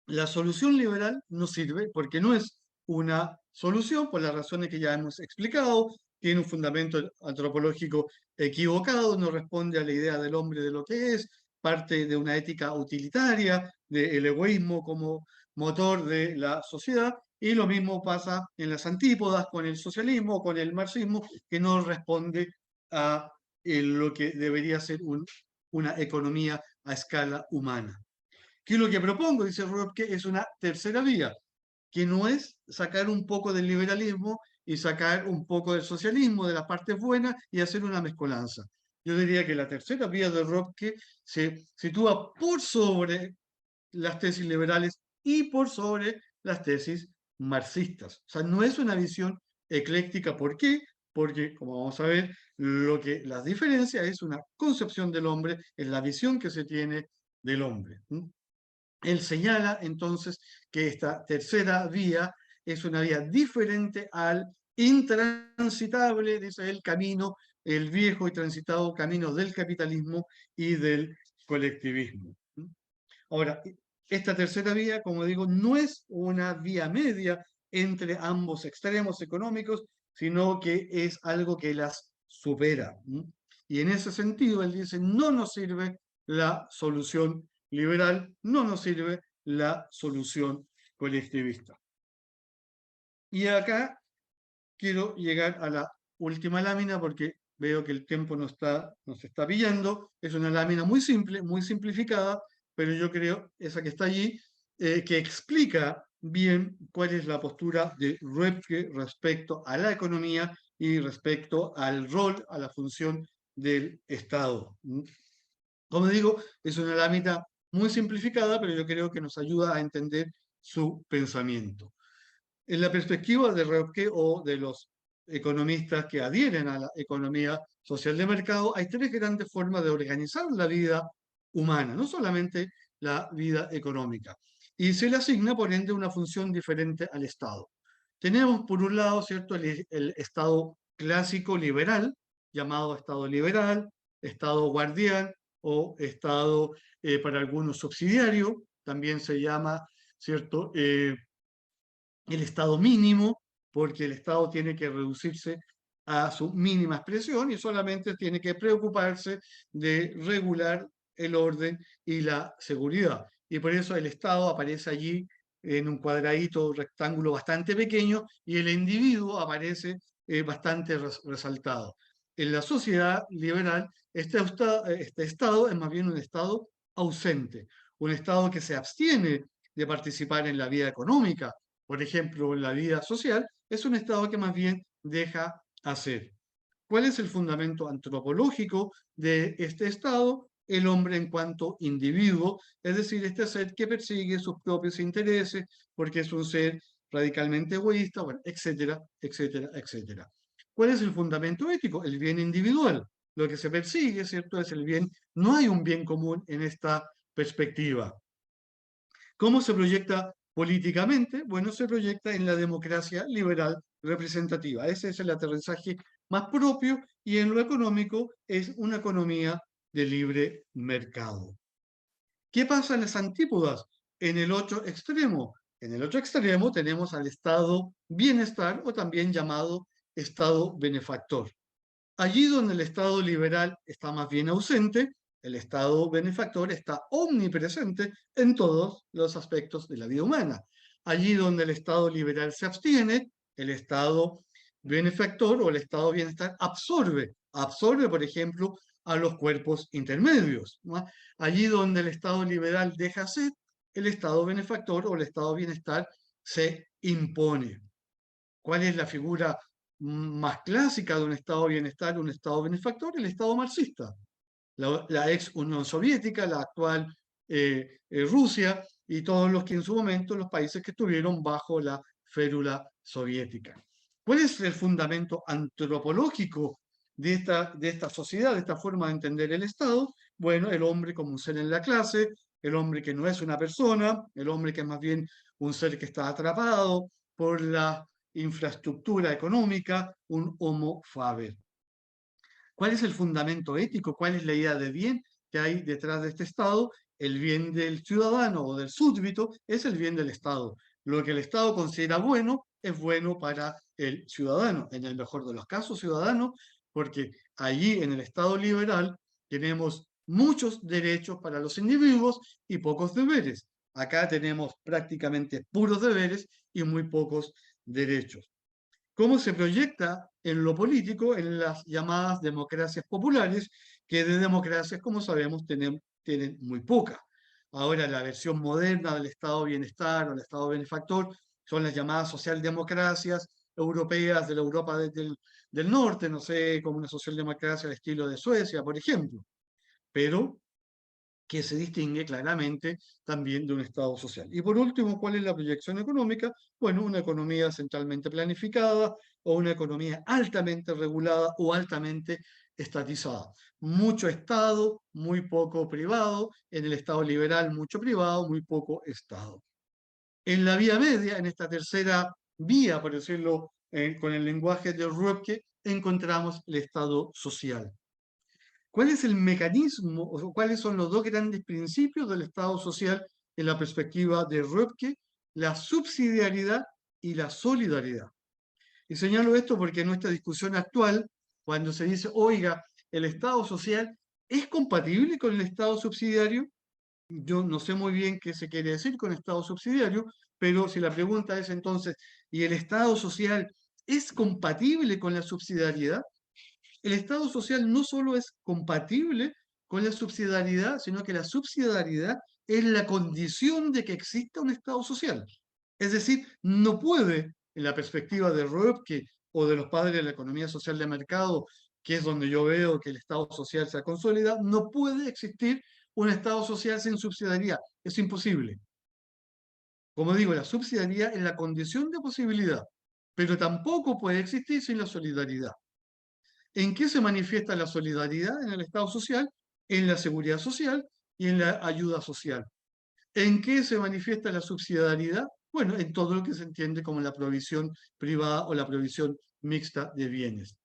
la solución liberal no sirve porque no es una solución por las razones que ya hemos explicado, tiene un fundamento antropológico equivocado, no responde a la idea del hombre de lo que es, parte de una ética utilitaria, del egoísmo como motor de la sociedad, y lo mismo pasa en las antípodas con el socialismo, con el marxismo, que no responde a lo que debería ser una economía a escala humana. ¿Qué es lo que propongo? Dice Röpke, es una tercera vía, que no es sacar un poco del liberalismo y sacar un poco del socialismo, de las partes buenas, y hacer una mezcolanza. Yo diría que la tercera vía de Röpke se sitúa por sobre las tesis liberales y por sobre las tesis marxistas. O sea, no es una visión ecléctica. ¿Por qué? Porque, como vamos a ver, lo que las diferencia es una concepción del hombre, es la visión que se tiene del hombre. Él señala entonces que esta tercera vía es una vía diferente al intransitable, dice el camino, el viejo y transitado camino del capitalismo y del colectivismo. Ahora, esta tercera vía, como digo, no es una vía media entre ambos extremos económicos, sino que es algo que las supera. Y en ese sentido, él dice, no nos sirve la solución liberal, no nos sirve la solución colectivista. Y acá quiero llegar a la última lámina porque veo que el tiempo nos está pillando. Es una lámina muy simple, muy simplificada, pero yo creo, esa que está allí, que explica bien cuál es la postura de Röpke respecto a la economía y respecto al rol, a la función del Estado. Como digo, es una lámina muy simplificada, pero yo creo que nos ayuda a entender su pensamiento. En la perspectiva de Röpke o de los economistas que adhieren a la economía social de mercado, hay tres grandes formas de organizar la vida humana, no solamente la vida económica. Y se le asigna, por ende, una función diferente al Estado. Tenemos, por un lado, ¿cierto?, el Estado clásico liberal, llamado Estado liberal, Estado guardián o Estado, para algunos, subsidiario, también se llama, ¿cierto?, el Estado mínimo, porque el Estado tiene que reducirse a su mínima expresión y solamente tiene que preocuparse de regular el orden y la seguridad. Y por eso el Estado aparece allí en un cuadradito rectángulo bastante pequeño y el individuo aparece bastante resaltado. En la sociedad liberal, este Estado es más bien un Estado ausente, un Estado que se abstiene de participar en la vida económica, por ejemplo, en la vida social, es un Estado que más bien deja hacer. ¿Cuál es el fundamento antropológico de este Estado? El hombre en cuanto individuo, es decir, este ser que persigue sus propios intereses porque es un ser radicalmente egoísta, bueno, etcétera, etcétera, etcétera. ¿Cuál es el fundamento ético? El bien individual. Lo que se persigue, ¿cierto?, es el bien. No hay un bien común en esta perspectiva. ¿Cómo se proyecta políticamente? Bueno, se proyecta en la democracia liberal representativa. Ese es el aterrizaje más propio, y en lo económico es una economía de libre mercado. ¿Qué pasa en las antípodas? En el otro extremo. En el otro extremo tenemos al estado bienestar, o también llamado estado benefactor. Allí donde el estado liberal está más bien ausente, el estado benefactor está omnipresente en todos los aspectos de la vida humana. Allí donde el estado liberal se abstiene, el estado benefactor o el estado bienestar absorbe, por ejemplo, a los cuerpos intermedios, ¿no? Allí donde el estado liberal deja ser, el estado benefactor o el estado bienestar se impone. ¿Cuál es la figura más clásica de un estado de bienestar, un estado benefactor? El estado marxista. La ex Unión Soviética, la actual Rusia, y todos los que en su momento, los países que estuvieron bajo la férula soviética. ¿Cuál es el fundamento antropológico de esta sociedad, de esta forma de entender el Estado? Bueno, el hombre como un ser en la clase, el hombre que no es una persona, el hombre que es más bien un ser que está atrapado por la infraestructura económica, un homo faber. ¿Cuál es el fundamento ético? ¿Cuál es la idea de bien que hay detrás de este Estado? El bien del ciudadano o del súbdito es el bien del Estado. Lo que el Estado considera bueno es bueno para el ciudadano, en el mejor de los casos ciudadano, porque allí en el Estado liberal tenemos muchos derechos para los individuos y pocos deberes. Acá tenemos prácticamente puros deberes y muy pocos derechos. ¿Cómo se proyecta en lo político en las llamadas democracias populares, que de democracias, como sabemos, tienen muy pocas? Ahora, la versión moderna del Estado de Bienestar o el Estado benefactor son las llamadas socialdemocracias europeas de la Europa del Norte, no sé, como una socialdemocracia al estilo de Suecia, por ejemplo. Pero que se distingue claramente también de un Estado social. Y por último, ¿cuál es la proyección económica? Bueno, una economía centralmente planificada o una economía altamente regulada o altamente estatizada. Mucho Estado, muy poco privado. En el Estado liberal, mucho privado, muy poco Estado. En la vía media, en esta tercera vía, por decirlo con el lenguaje de Röpke, encontramos el Estado social. ¿Cuál es el mecanismo o cuáles son los dos grandes principios del Estado social en la perspectiva de Röpke? La subsidiariedad y la solidaridad. Y señalo esto porque en nuestra discusión actual, cuando se dice, oiga, el Estado social es compatible con el Estado subsidiario, yo no sé muy bien qué se quiere decir con Estado subsidiario, pero si la pregunta es entonces, ¿y el Estado social es compatible con la subsidiariedad? El Estado social no solo es compatible con la subsidiariedad, sino que la subsidiariedad es la condición de que exista un Estado social. Es decir, no puede, en la perspectiva de Röpke o de los padres de la economía social de mercado, que es donde yo veo que el Estado social se ha consolidado, no puede existir un Estado social sin subsidiariedad. Es imposible. Como digo, la subsidiariedad es la condición de posibilidad, pero tampoco puede existir sin la solidaridad. ¿En qué se manifiesta la solidaridad en el Estado social? En la seguridad social y en la ayuda social. ¿En qué se manifiesta la subsidiariedad? Bueno, en todo lo que se entiende como la provisión privada o la provisión mixta de bienes.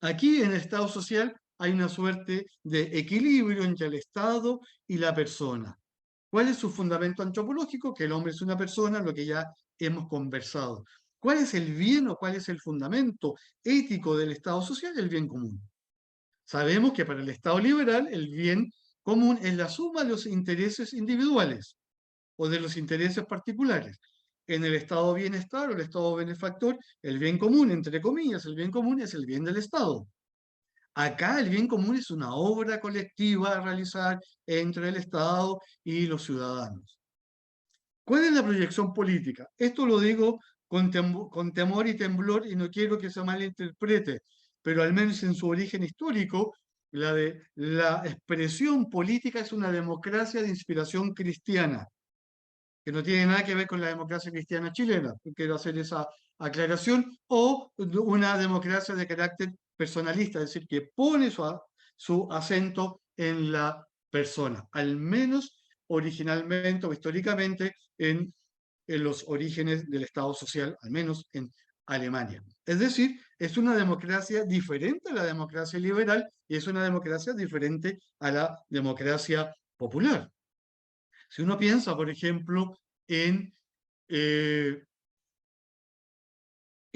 Aquí en el Estado social hay una suerte de equilibrio entre el Estado y la persona. ¿Cuál es su fundamento antropológico? Que el hombre es una persona, lo que ya hemos conversado. ¿Cuál es el bien o cuál es el fundamento ético del Estado social? El bien común. Sabemos que para el Estado liberal el bien común es la suma de los intereses individuales o de los intereses particulares. En el Estado de bienestar o el Estado benefactor, el bien común, entre comillas, el bien común es el bien del Estado. Acá el bien común es una obra colectiva a realizar entre el Estado y los ciudadanos. ¿Cuál es la proyección política? Esto lo digo con temor y temblor y no quiero que se malinterprete, pero al menos en su origen histórico, la expresión política es una democracia de inspiración cristiana, que no tiene nada que ver con la democracia cristiana chilena, quiero hacer esa aclaración, o una democracia de carácter personalista, es decir, que pone su acento en la persona, al menos originalmente o históricamente en los orígenes del Estado social, al menos en Alemania. Es decir, es una democracia diferente a la democracia liberal y es una democracia diferente a la democracia popular. Si uno piensa, por ejemplo, en el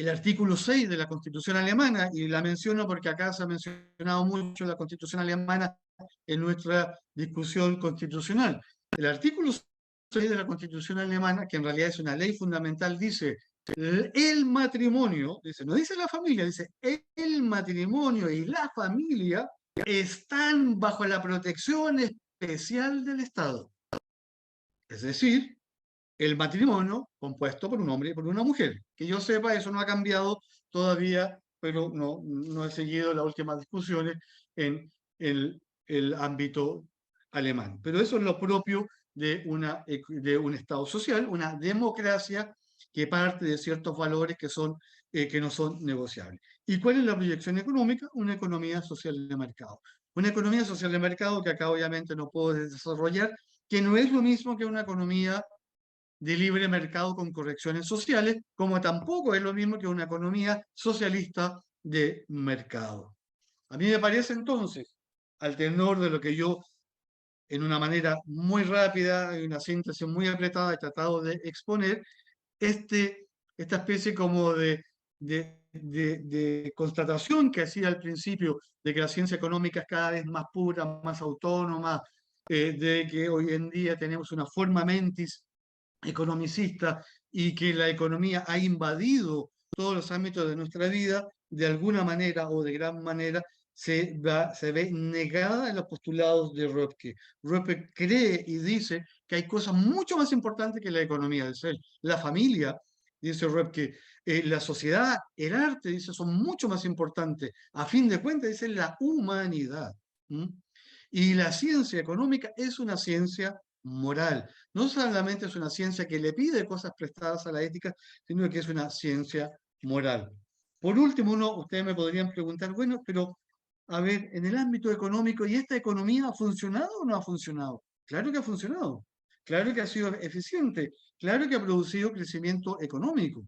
artículo 6 de la Constitución alemana, y la menciono porque acá se ha mencionado mucho la Constitución alemana en nuestra discusión constitucional. El artículo 6 de la Constitución alemana, que en realidad es una ley fundamental, dice el matrimonio, dice, no dice la familia, dice el matrimonio y la familia están bajo la protección especial del Estado. Es decir, el matrimonio compuesto por un hombre y por una mujer. Que yo sepa, eso no ha cambiado todavía, pero no he seguido las últimas discusiones en el ámbito alemán. Pero eso es lo propio de un Estado social, una democracia que parte de ciertos valores que no son negociables. ¿Y cuál es la proyección económica? Una economía social de mercado. Una economía social de mercado que acá obviamente no puedo desarrollar, que no es lo mismo que una economía de libre mercado con correcciones sociales, como tampoco es lo mismo que una economía socialista de mercado. A mí me parece entonces, al tenor de lo que yo, en una manera muy rápida y una síntesis muy apretada, he tratado de exponer, esta especie como de constatación que hacía al principio de que la ciencia económica es cada vez más pura, más autónoma, de que hoy en día tenemos una forma mentis economicista y que la economía ha invadido todos los ámbitos de nuestra vida, de alguna manera o de gran manera se ve negada en los postulados de Röpke. Röpke cree y dice que hay cosas mucho más importantes que la economía del ser. La familia, dice Röpke, la sociedad, el arte, dice, son mucho más importantes. A fin de cuentas, dice la humanidad. ¿Mm? Y la ciencia económica es una ciencia moral. No solamente es una ciencia que le pide cosas prestadas a la ética, sino que es una ciencia moral. Por último, ustedes me podrían preguntar, bueno, pero a ver, en el ámbito económico, ¿y esta economía ha funcionado o no ha funcionado? Claro que ha funcionado, claro que ha sido eficiente, claro que ha producido crecimiento económico.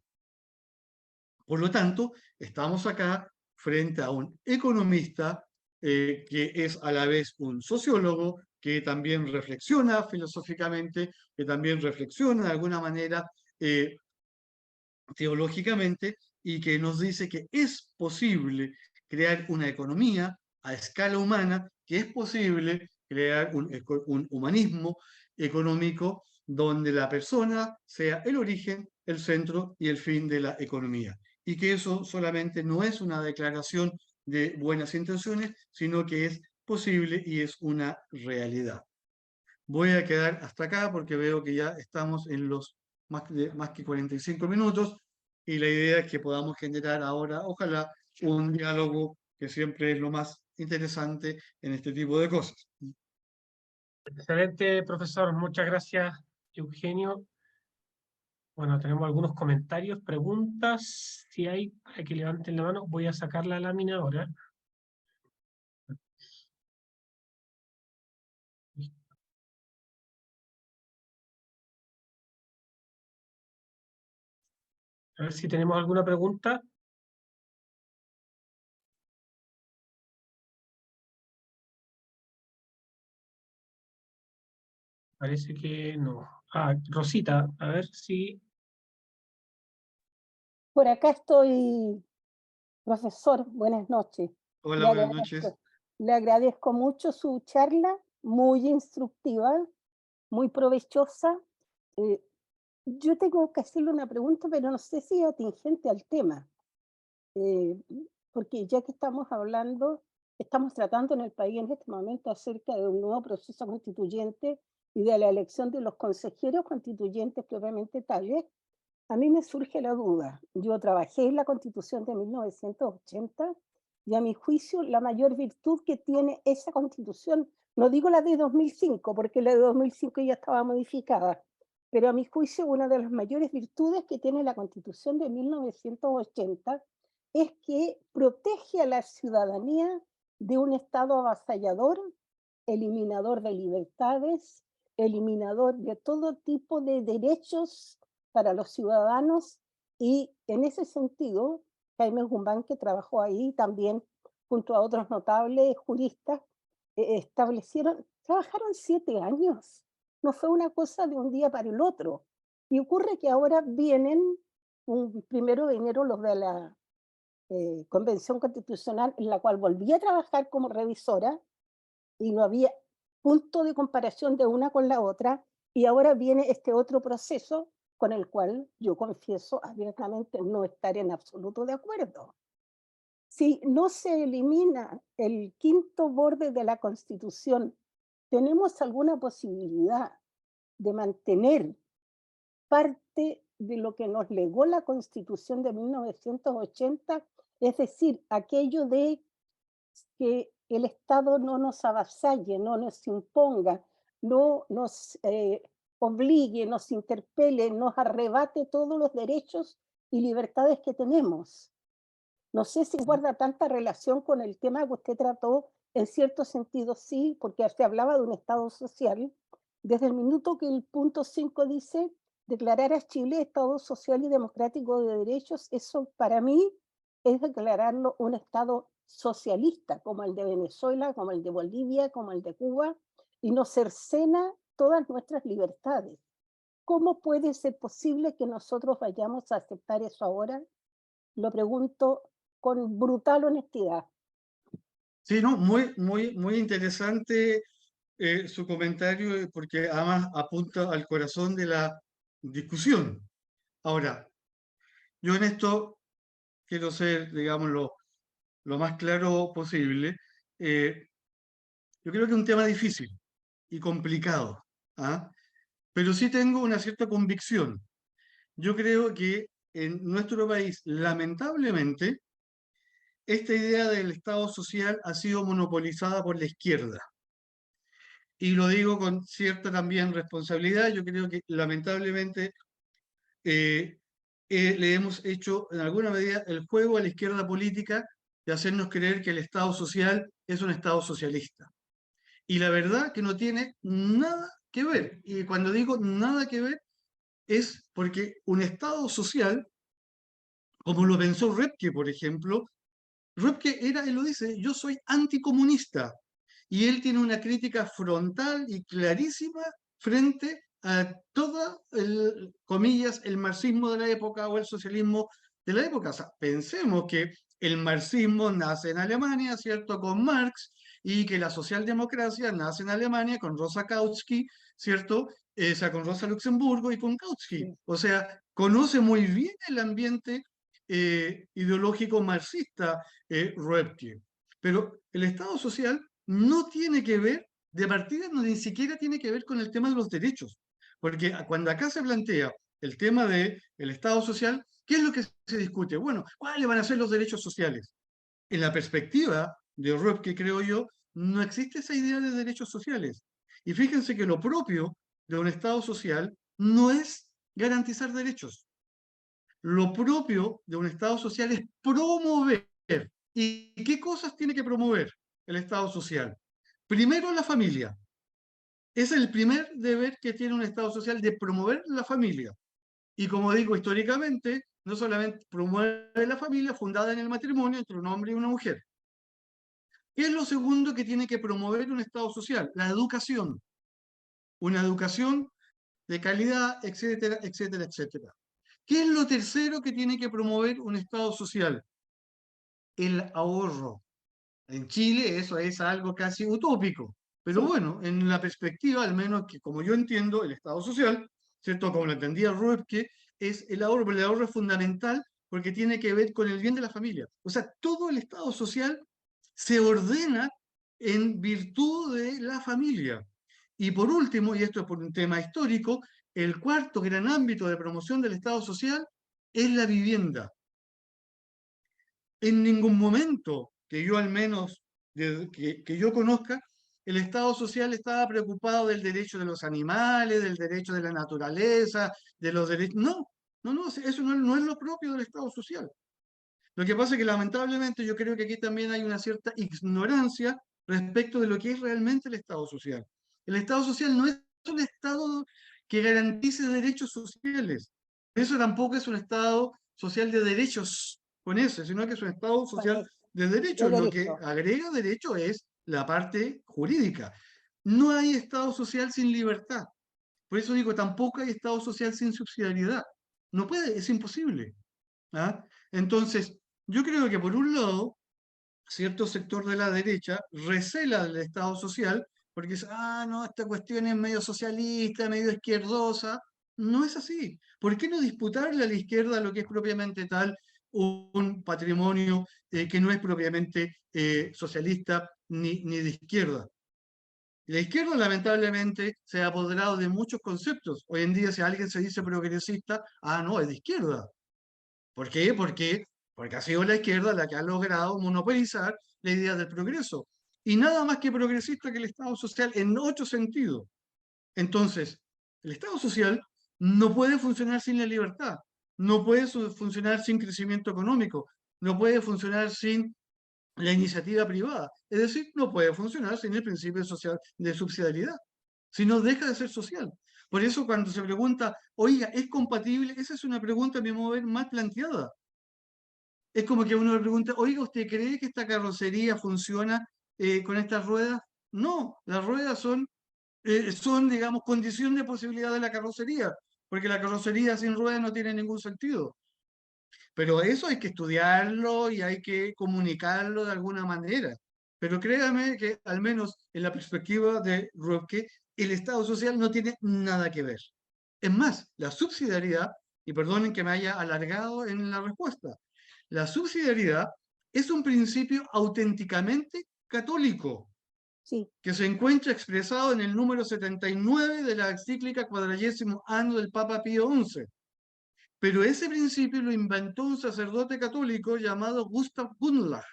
Por lo tanto, estamos acá frente a un economista que es a la vez un sociólogo, que también reflexiona filosóficamente, que también reflexiona de alguna manera teológicamente y que nos dice que es posible crear una economía a escala humana, que es posible crear un humanismo económico donde la persona sea el origen, el centro y el fin de la economía. Y que eso solamente no es una declaración de buenas intenciones, sino que es posible y es una realidad. Voy a quedar hasta acá porque veo que ya estamos en los más que 45 minutos y la idea es que podamos generar ahora, ojalá, un diálogo que siempre es lo más interesante en este tipo de cosas. Excelente, profesor. Muchas gracias, Eugenio. Bueno, tenemos algunos comentarios, preguntas. Si hay, para que levanten la mano, voy a sacar la lámina ahora. A ver si tenemos alguna pregunta. Parece que no. Ah, Rosita, a ver si... Por acá estoy, profesor, buenas noches. Hola, buenas noches. Le agradezco mucho su charla, muy instructiva, muy provechosa. Eh, yo tengo que hacerle una pregunta, pero no sé si es atingente al tema, eh, porque ya que estamos tratando en el país en este momento acerca de un nuevo proceso constituyente y de la elección de los consejeros constituyentes propiamente tales. A mí me surge la duda. Yo trabajé en la Constitución de 1980 y a mi juicio la mayor virtud que tiene esa Constitución, no digo la de 2005, porque la de 2005 ya estaba modificada, pero a mi juicio una de las mayores virtudes que tiene la Constitución de 1980 es que protege a la ciudadanía de un Estado avasallador, eliminador de libertades, eliminador de todo tipo de derechos para los ciudadanos Y en ese sentido, Jaime Guzmán, que trabajó ahí también junto a otros notables juristas, trabajaron 7 años. No fue una cosa de un día para el otro. Y ocurre que ahora vienen, un 1 de enero, los de la Convención Constitucional, en la cual volví a trabajar como revisora y no había punto de comparación de una con la otra, y ahora viene este otro proceso con el cual yo confieso abiertamente no estar en absoluto de acuerdo. Si no se elimina el quinto borde de la Constitución, ¿tenemos alguna posibilidad de mantener parte de lo que nos legó la Constitución de 1980? Es decir, aquello de que el Estado no nos avasalle, no nos imponga, no nos obligue, nos interpele, nos arrebate todos los derechos y libertades que tenemos. No sé si guarda tanta relación con el tema que usted trató, en cierto sentido sí, porque se hablaba de un Estado social. Desde el minuto que el punto 5 dice declarar a Chile Estado social y democrático de derechos, eso para mí es declararlo un Estado socialista, como el de Venezuela, como el de Bolivia, como el de Cuba, y nos cercena todas nuestras libertades. ¿Cómo puede ser posible que nosotros vayamos a aceptar eso ahora? Lo pregunto con brutal honestidad. Sí, no, muy interesante su comentario, porque además apunta al corazón de la discusión. Ahora, yo en esto quiero ser, digamos, lo más claro posible. Yo creo que es un tema difícil y complicado, ¿ah? Pero sí tengo una cierta convicción. Yo creo que en nuestro país, lamentablemente, esta idea del Estado social ha sido monopolizada por la izquierda. Y lo digo con cierta también responsabilidad. Yo creo que lamentablemente eh, le hemos hecho en alguna medida el juego a la izquierda política de hacernos creer que el Estado social es un Estado socialista. Y la verdad que no tiene nada que ver. Y cuando digo nada que ver, es porque un Estado social, como lo pensó Repke, por ejemplo, Repke él lo dice, yo soy anticomunista. Y él tiene una crítica frontal y clarísima frente a todo comillas, el marxismo de la época o el socialismo de la época. O sea, pensemos que el marxismo nace en Alemania, ¿cierto? Con Marx, y que la socialdemocracia nace en Alemania con Rosa Kautsky, ¿cierto? O sea, con Rosa Luxemburgo y con Kautsky. Sí. O sea, conoce muy bien el ambiente ideológico marxista Repke. Pero el Estado social no tiene que ver, de partida no ni siquiera tiene que ver con el tema de los derechos. Porque cuando acá se plantea el tema del Estado social, ¿qué es lo que se discute? Bueno, ¿cuáles van a ser los derechos sociales? En la perspectiva de Repke, creo yo, no existe esa idea de derechos sociales. Y fíjense que lo propio de un Estado social no es garantizar derechos. Lo propio de un Estado social es promover. ¿Y qué cosas tiene que promover el Estado social? Primero, la familia. Es el primer deber que tiene un Estado social, de promover la familia. Y como digo, históricamente, no solamente promueve la familia fundada en el matrimonio entre un hombre y una mujer. ¿Qué es lo segundo que tiene que promover un Estado social? La educación. Una educación de calidad, etcétera, etcétera, etcétera. ¿Qué es lo tercero que tiene que promover un Estado social? El ahorro. En Chile eso es algo casi utópico, pero Sí, bueno, en la perspectiva, al menos que como yo entiendo, el Estado social, ¿cierto? Como lo entendía Roepke, es el ahorro, pero el ahorro es fundamental porque tiene que ver con el bien de la familia. O sea, todo el Estado social se ordena en virtud de la familia. Y por último, y esto es por un tema histórico, el cuarto gran ámbito de promoción del Estado social es la vivienda. En ningún momento que yo al menos, que yo conozca, el Estado social estaba preocupado del derecho de los animales, del derecho de la naturaleza, de los derechos. No, eso no es lo propio del Estado social. Lo que pasa es que lamentablemente yo creo que aquí también hay una cierta ignorancia respecto de lo que es realmente el Estado social. El Estado social no es un Estado que garantice derechos sociales. Eso tampoco es un Estado social de derechos con ese, sino que es un Estado social de derechos. de Lo que derecho. agrega derecho es la parte jurídica. No hay Estado social sin libertad. Por eso digo, tampoco hay Estado social sin subsidiariedad. No puede, es imposible. ¿Ah? Entonces, yo creo que por un lado, cierto sector de la derecha recela del Estado social porque dice, no, esta cuestión es medio socialista, medio izquierdosa. No es así. ¿Por qué no disputarle a la izquierda lo que es propiamente tal un patrimonio que no es propiamente socialista ni de izquierda? La izquierda lamentablemente se ha apoderado de muchos conceptos. Hoy en día si alguien se dice progresista, no, es de izquierda. ¿Por qué? Porque ha sido la izquierda la que ha logrado monopolizar la idea del progreso. Y nada más que progresista que el Estado social en 8 sentidos. Entonces, el Estado social no puede funcionar sin la libertad, no puede funcionar sin crecimiento económico, no puede funcionar sin la iniciativa privada. Es decir, no puede funcionar sin el principio social de subsidiariedad. Si no, deja de ser social. Por eso cuando se pregunta, oiga, ¿es compatible? Esa es una pregunta, a mi modo de ver, mal planteada. Es como que uno le pregunta, oiga, ¿usted cree que esta carrocería funciona con estas ruedas? No, las ruedas son, digamos, condición de posibilidad de la carrocería, porque la carrocería sin ruedas no tiene ningún sentido. Pero eso hay que estudiarlo y hay que comunicarlo de alguna manera. Pero créame que al menos en la perspectiva de Röpke, el Estado social no tiene nada que ver. Es más, la subsidiariedad, y perdonen que me haya alargado en la respuesta, la subsidiariedad es un principio auténticamente católico Sí, que se encuentra expresado en el número 79 de la encíclica 40º año del Papa Pío XI. Pero ese principio lo inventó un sacerdote católico llamado Gustav Gundlach.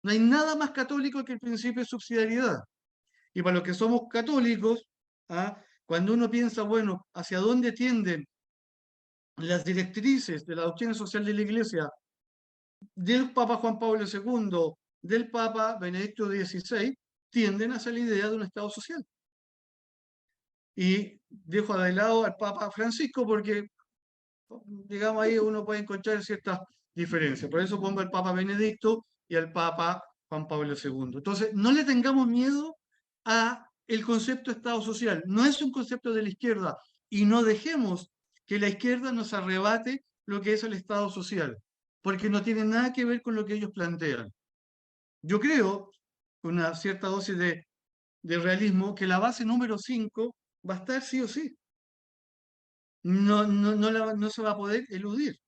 No hay nada más católico que el principio de subsidiariedad. Y para los que somos católicos, cuando uno piensa, bueno, ¿hacia dónde tienden las directrices de la doctrina social de la Iglesia del Papa Juan Pablo II, del Papa Benedicto XVI, tienden hacia la idea de un Estado social? Y dejo de lado al Papa Francisco porque digamos, ahí uno puede encontrar ciertas diferencias. Por eso pongo al Papa Benedicto y al Papa Juan Pablo II. Entonces, no le tengamos miedo a el concepto de Estado social. No es un concepto de la izquierda y no dejemos que la izquierda nos arrebate lo que es el Estado social, porque no tiene nada que ver con lo que ellos plantean. Yo creo, con una cierta dosis de realismo, que la base número 5 va a estar sí o sí. No se va a poder eludir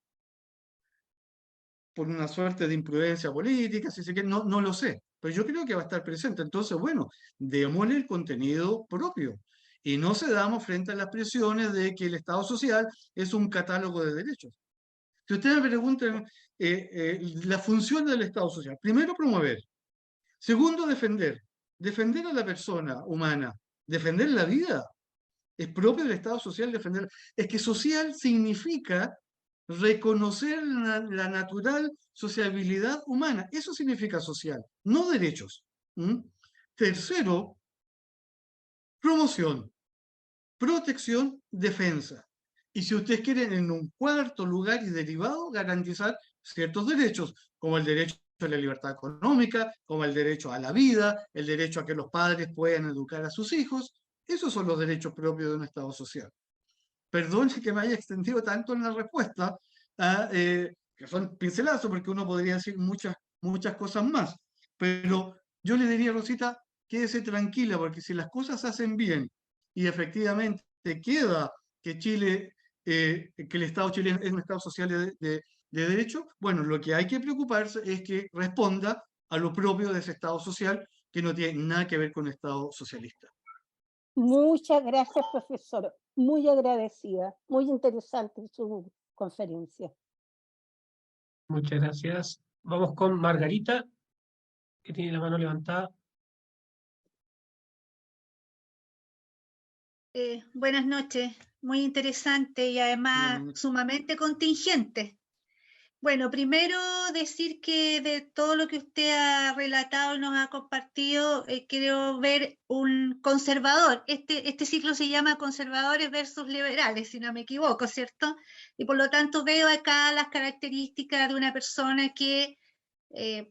por una suerte de imprudencia política, si se quiere, no lo sé, pero yo creo que va a estar presente. Entonces, bueno, démosle el contenido propio y no cedamos frente a las presiones de que el Estado social es un catálogo de derechos. Si ustedes me preguntan la función del Estado social, primero promover, segundo defender, defender a la persona humana, defender la vida. Es propio del Estado social defender. Es que social significa reconocer la natural sociabilidad humana. Eso significa social, no derechos. Tercero, promoción, protección, defensa. Y si ustedes quieren, en un cuarto lugar y derivado, garantizar ciertos derechos, como el derecho a la libertad económica, como el derecho a la vida, el derecho a que los padres puedan educar a sus hijos. Esos son los derechos propios de un Estado social. Perdón que me haya extendido tanto en la respuesta, que son pincelazos, porque uno podría decir muchas cosas más. Pero yo le diría, Rosita, quédese tranquila, porque si las cosas se hacen bien y efectivamente queda que Chile, que el Estado chileno es un Estado social de derecho, bueno, lo que hay que preocuparse es que responda a lo propio de ese Estado social, que no tiene nada que ver con el Estado socialista. muchas gracias, profesor. Muy agradecida. Muy interesante su conferencia. Muchas gracias. Vamos con Margarita, que tiene la mano levantada. Buenas noches, muy interesante y además Buenas noches. sumamente contingente. Bueno, primero decir que de todo lo que usted ha relatado y nos ha compartido, quiero ver un conservador. Este ciclo se llama Conservadores versus Liberales, si no me equivoco, ¿cierto? Y por lo tanto veo acá las características de una persona que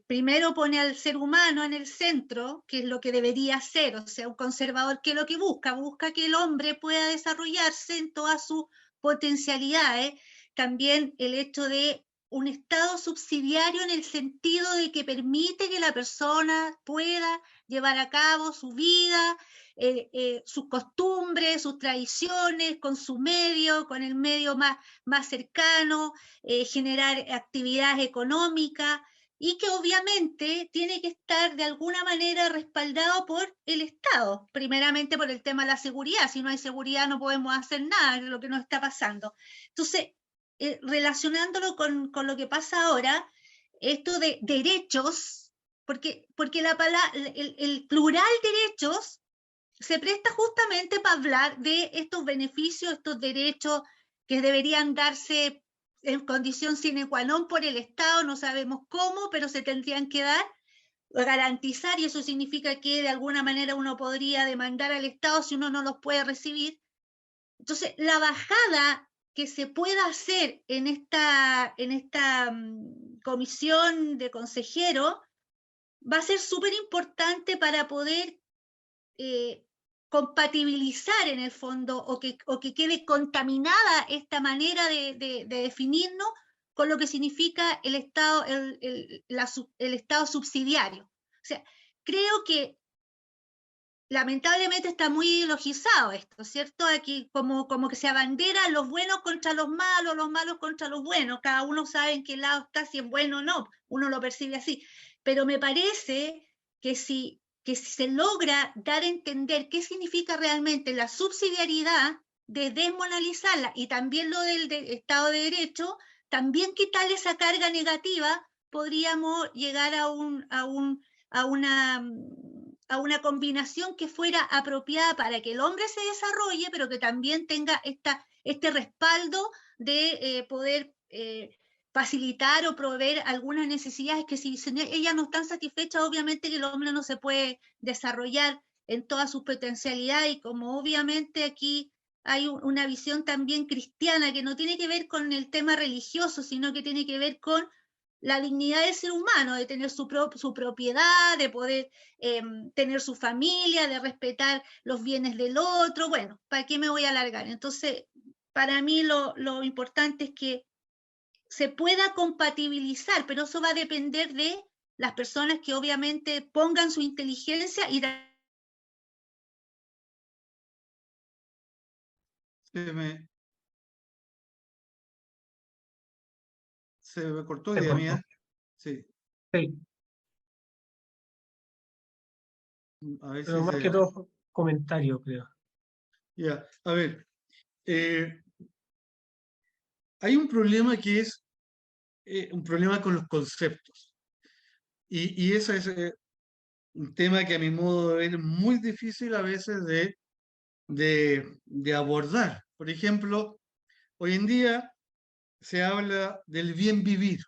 primero pone al ser humano en el centro, que es lo que debería ser, o sea, un conservador que es lo que busca que el hombre pueda desarrollarse en todas sus potencialidades. También el hecho de un Estado subsidiario en el sentido de que permite que la persona pueda llevar a cabo su vida, sus costumbres, sus tradiciones, con su medio, con el medio más cercano, generar actividades económicas y que obviamente tiene que estar de alguna manera respaldado por el Estado, primeramente por el tema de la seguridad. Si no hay seguridad no podemos hacer nada de lo que nos está pasando. Entonces, relacionándolo con lo que pasa ahora, esto de derechos, porque el plural derechos se presta justamente para hablar de estos beneficios, estos derechos que deberían darse en condición sine qua non por el Estado, no sabemos cómo, pero se tendrían que dar, garantizar, y eso significa que de alguna manera uno podría demandar al Estado si uno no los puede recibir. Entonces, la bajada que se pueda hacer en esta comisión de consejeros va a ser súper importante para poder compatibilizar en el fondo o que quede contaminada esta manera de definirnos con lo que significa el Estado, el Estado subsidiario. O sea, creo que lamentablemente está muy ideologizado esto, ¿cierto? Aquí como que se abandera los buenos contra los malos contra los buenos, cada uno sabe en qué lado está, si es bueno o no, uno lo percibe así, pero me parece que si se logra dar a entender qué significa realmente la subsidiariedad, de desmoralizarla y también lo del Estado de Derecho, también quitarle esa carga negativa, podríamos llegar a una combinación que fuera apropiada para que el hombre se desarrolle, pero que también tenga este respaldo de poder facilitar o proveer algunas necesidades que si ellas no están satisfechas, obviamente que el hombre no se puede desarrollar en toda su potencialidad, y como obviamente aquí hay una visión también cristiana que no tiene que ver con el tema religioso, sino que tiene que ver con la dignidad del ser humano, de tener su propiedad, de poder tener su familia, de respetar los bienes del otro. Bueno, ¿para qué me voy a alargar? Entonces, para mí lo importante es que se pueda compatibilizar, pero eso va a depender de las personas que obviamente pongan su inteligencia y Se me cortó, Se idea cortó. mía. Sí. Sí, A ver pero si más se... que todo comentario, creo. Ya, a ver. Hay un problema que es un problema con los conceptos. Y ese es un tema que a mi modo de ver es muy difícil a veces de abordar. Por ejemplo, hoy en día se habla del bien vivir,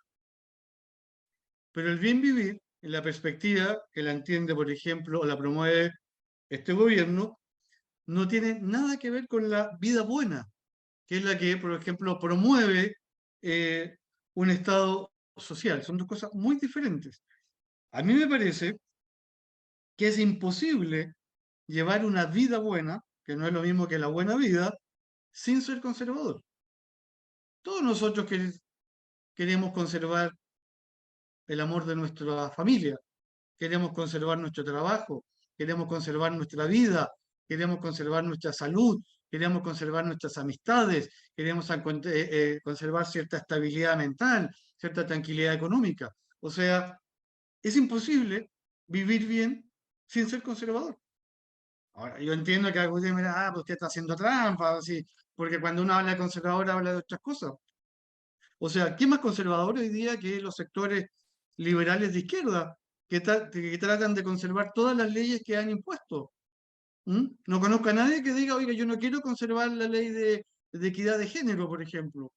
pero el bien vivir, en la perspectiva que la entiende, por ejemplo, o la promueve este gobierno, no tiene nada que ver con la vida buena, que es la que, por ejemplo, promueve un Estado social. Son dos cosas muy diferentes. A mí me parece que es imposible llevar una vida buena, que no es lo mismo que la buena vida, sin ser conservador. Todos nosotros queremos conservar el amor de nuestra familia, queremos conservar nuestro trabajo, queremos conservar nuestra vida, queremos conservar nuestra salud, queremos conservar nuestras amistades, queremos conservar cierta estabilidad mental, cierta tranquilidad económica. O sea, es imposible vivir bien sin ser conservador. Ahora, yo entiendo que algunos dirán, pues usted está haciendo trampa, así, porque cuando uno habla de conservador habla de otras cosas. O sea, ¿qué más conservador hoy día que los sectores liberales de izquierda, que tratan de conservar todas las leyes que han impuesto? ¿Mm? No conozco a nadie que diga, oiga, yo no quiero conservar la ley de equidad de género, por ejemplo.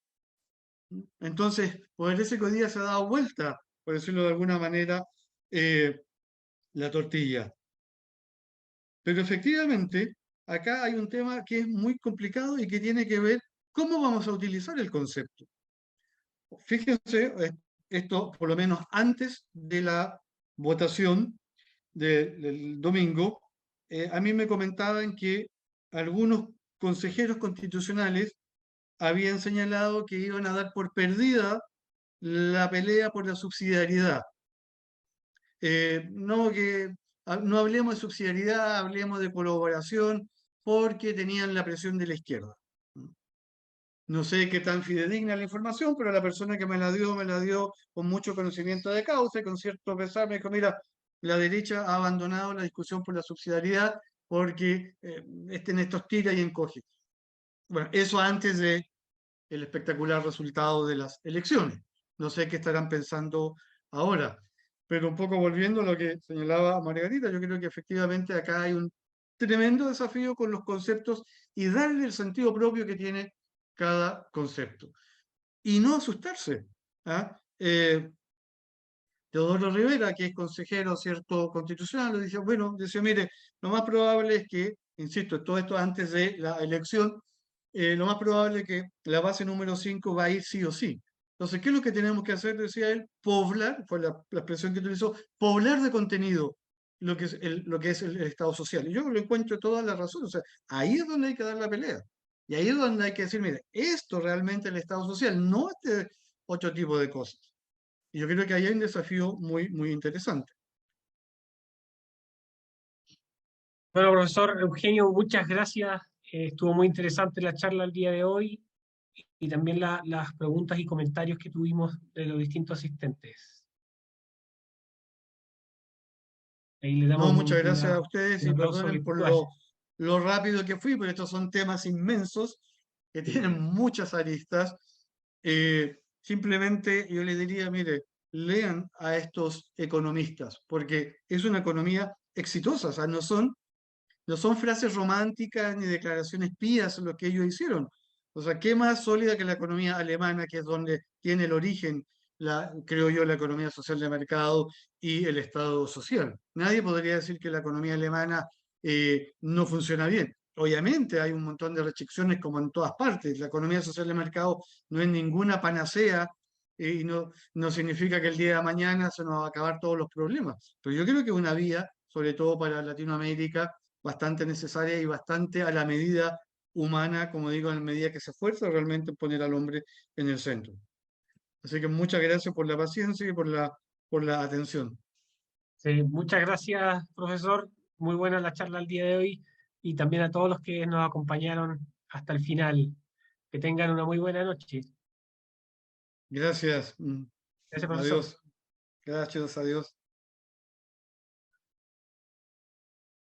Entonces, parece que hoy día se ha dado vuelta, por decirlo de alguna manera, la tortilla. Pero efectivamente, acá hay un tema que es muy complicado y que tiene que ver cómo vamos a utilizar el concepto. Fíjense, esto por lo menos antes de la votación del domingo, a mí me comentaban que algunos consejeros constitucionales habían señalado que iban a dar por perdida la pelea por la subsidiariedad. No hablemos de subsidiariedad, hablemos de colaboración, porque tenían la presión de la izquierda. No sé qué tan fidedigna la información, pero la persona que me la dio con mucho conocimiento de causa y con cierto pesar. Me dijo, mira, la derecha ha abandonado la discusión por la subsidiariedad porque en estos tira y encoge. Bueno, eso antes de el espectacular resultado de las elecciones. No sé qué estarán pensando ahora. Pero un poco volviendo a lo que señalaba Margarita, yo creo que efectivamente acá hay un tremendo desafío con los conceptos y darle el sentido propio que tiene cada concepto. Y no asustarse. ¿Ah? Teodoro Rivera, que es consejero cierto constitucional, lo dice, bueno, decía, mire, lo más probable es que, insisto, todo esto antes de la elección, lo más probable es que la base número 5 va a ir sí o sí. Entonces, ¿qué es lo que tenemos que hacer? Decía él, poblar, fue la expresión que utilizó, poblar de contenido lo que es el Estado social. Y yo le encuentro toda la razón. O sea, ahí es donde hay que dar la pelea. Y ahí es donde hay que decir, mire, esto realmente es el Estado social, no este otro tipo de cosas. Y yo creo que ahí hay un desafío muy, muy interesante. Bueno, profesor Eugenio, muchas gracias. Estuvo muy interesante la charla el día de hoy y también las preguntas y comentarios que tuvimos de los distintos asistentes. Ahí le damos No, muchas gracias a ustedes un y aplauso perdonen por virtual. lo rápido que fui, pero estos son temas inmensos que tienen muchas aristas. Simplemente yo les diría, mire, lean a estos economistas, porque es una economía exitosa, o sea, no son frases románticas ni declaraciones pías lo que ellos hicieron. O sea, ¿qué más sólida que la economía alemana, que es donde tiene el origen, creo yo, la economía social de mercado y el Estado social? Nadie podría decir que la economía alemana no funciona bien. Obviamente hay un montón de restricciones como en todas partes. La economía social de mercado no es ninguna panacea y no significa que el día de mañana se nos va a acabar todos los problemas. Pero yo creo que es una vía, sobre todo para Latinoamérica, bastante necesaria y bastante a la medida humana, como digo, en medida que se esfuerza realmente en poner al hombre en el centro. Así que muchas gracias por la paciencia y por la atención. Sí, muchas gracias, profesor. Muy buena la charla el día de hoy y también a todos los que nos acompañaron hasta el final. Que tengan una muy buena noche. Gracias. Gracias, profesor. Adiós. Gracias, adiós.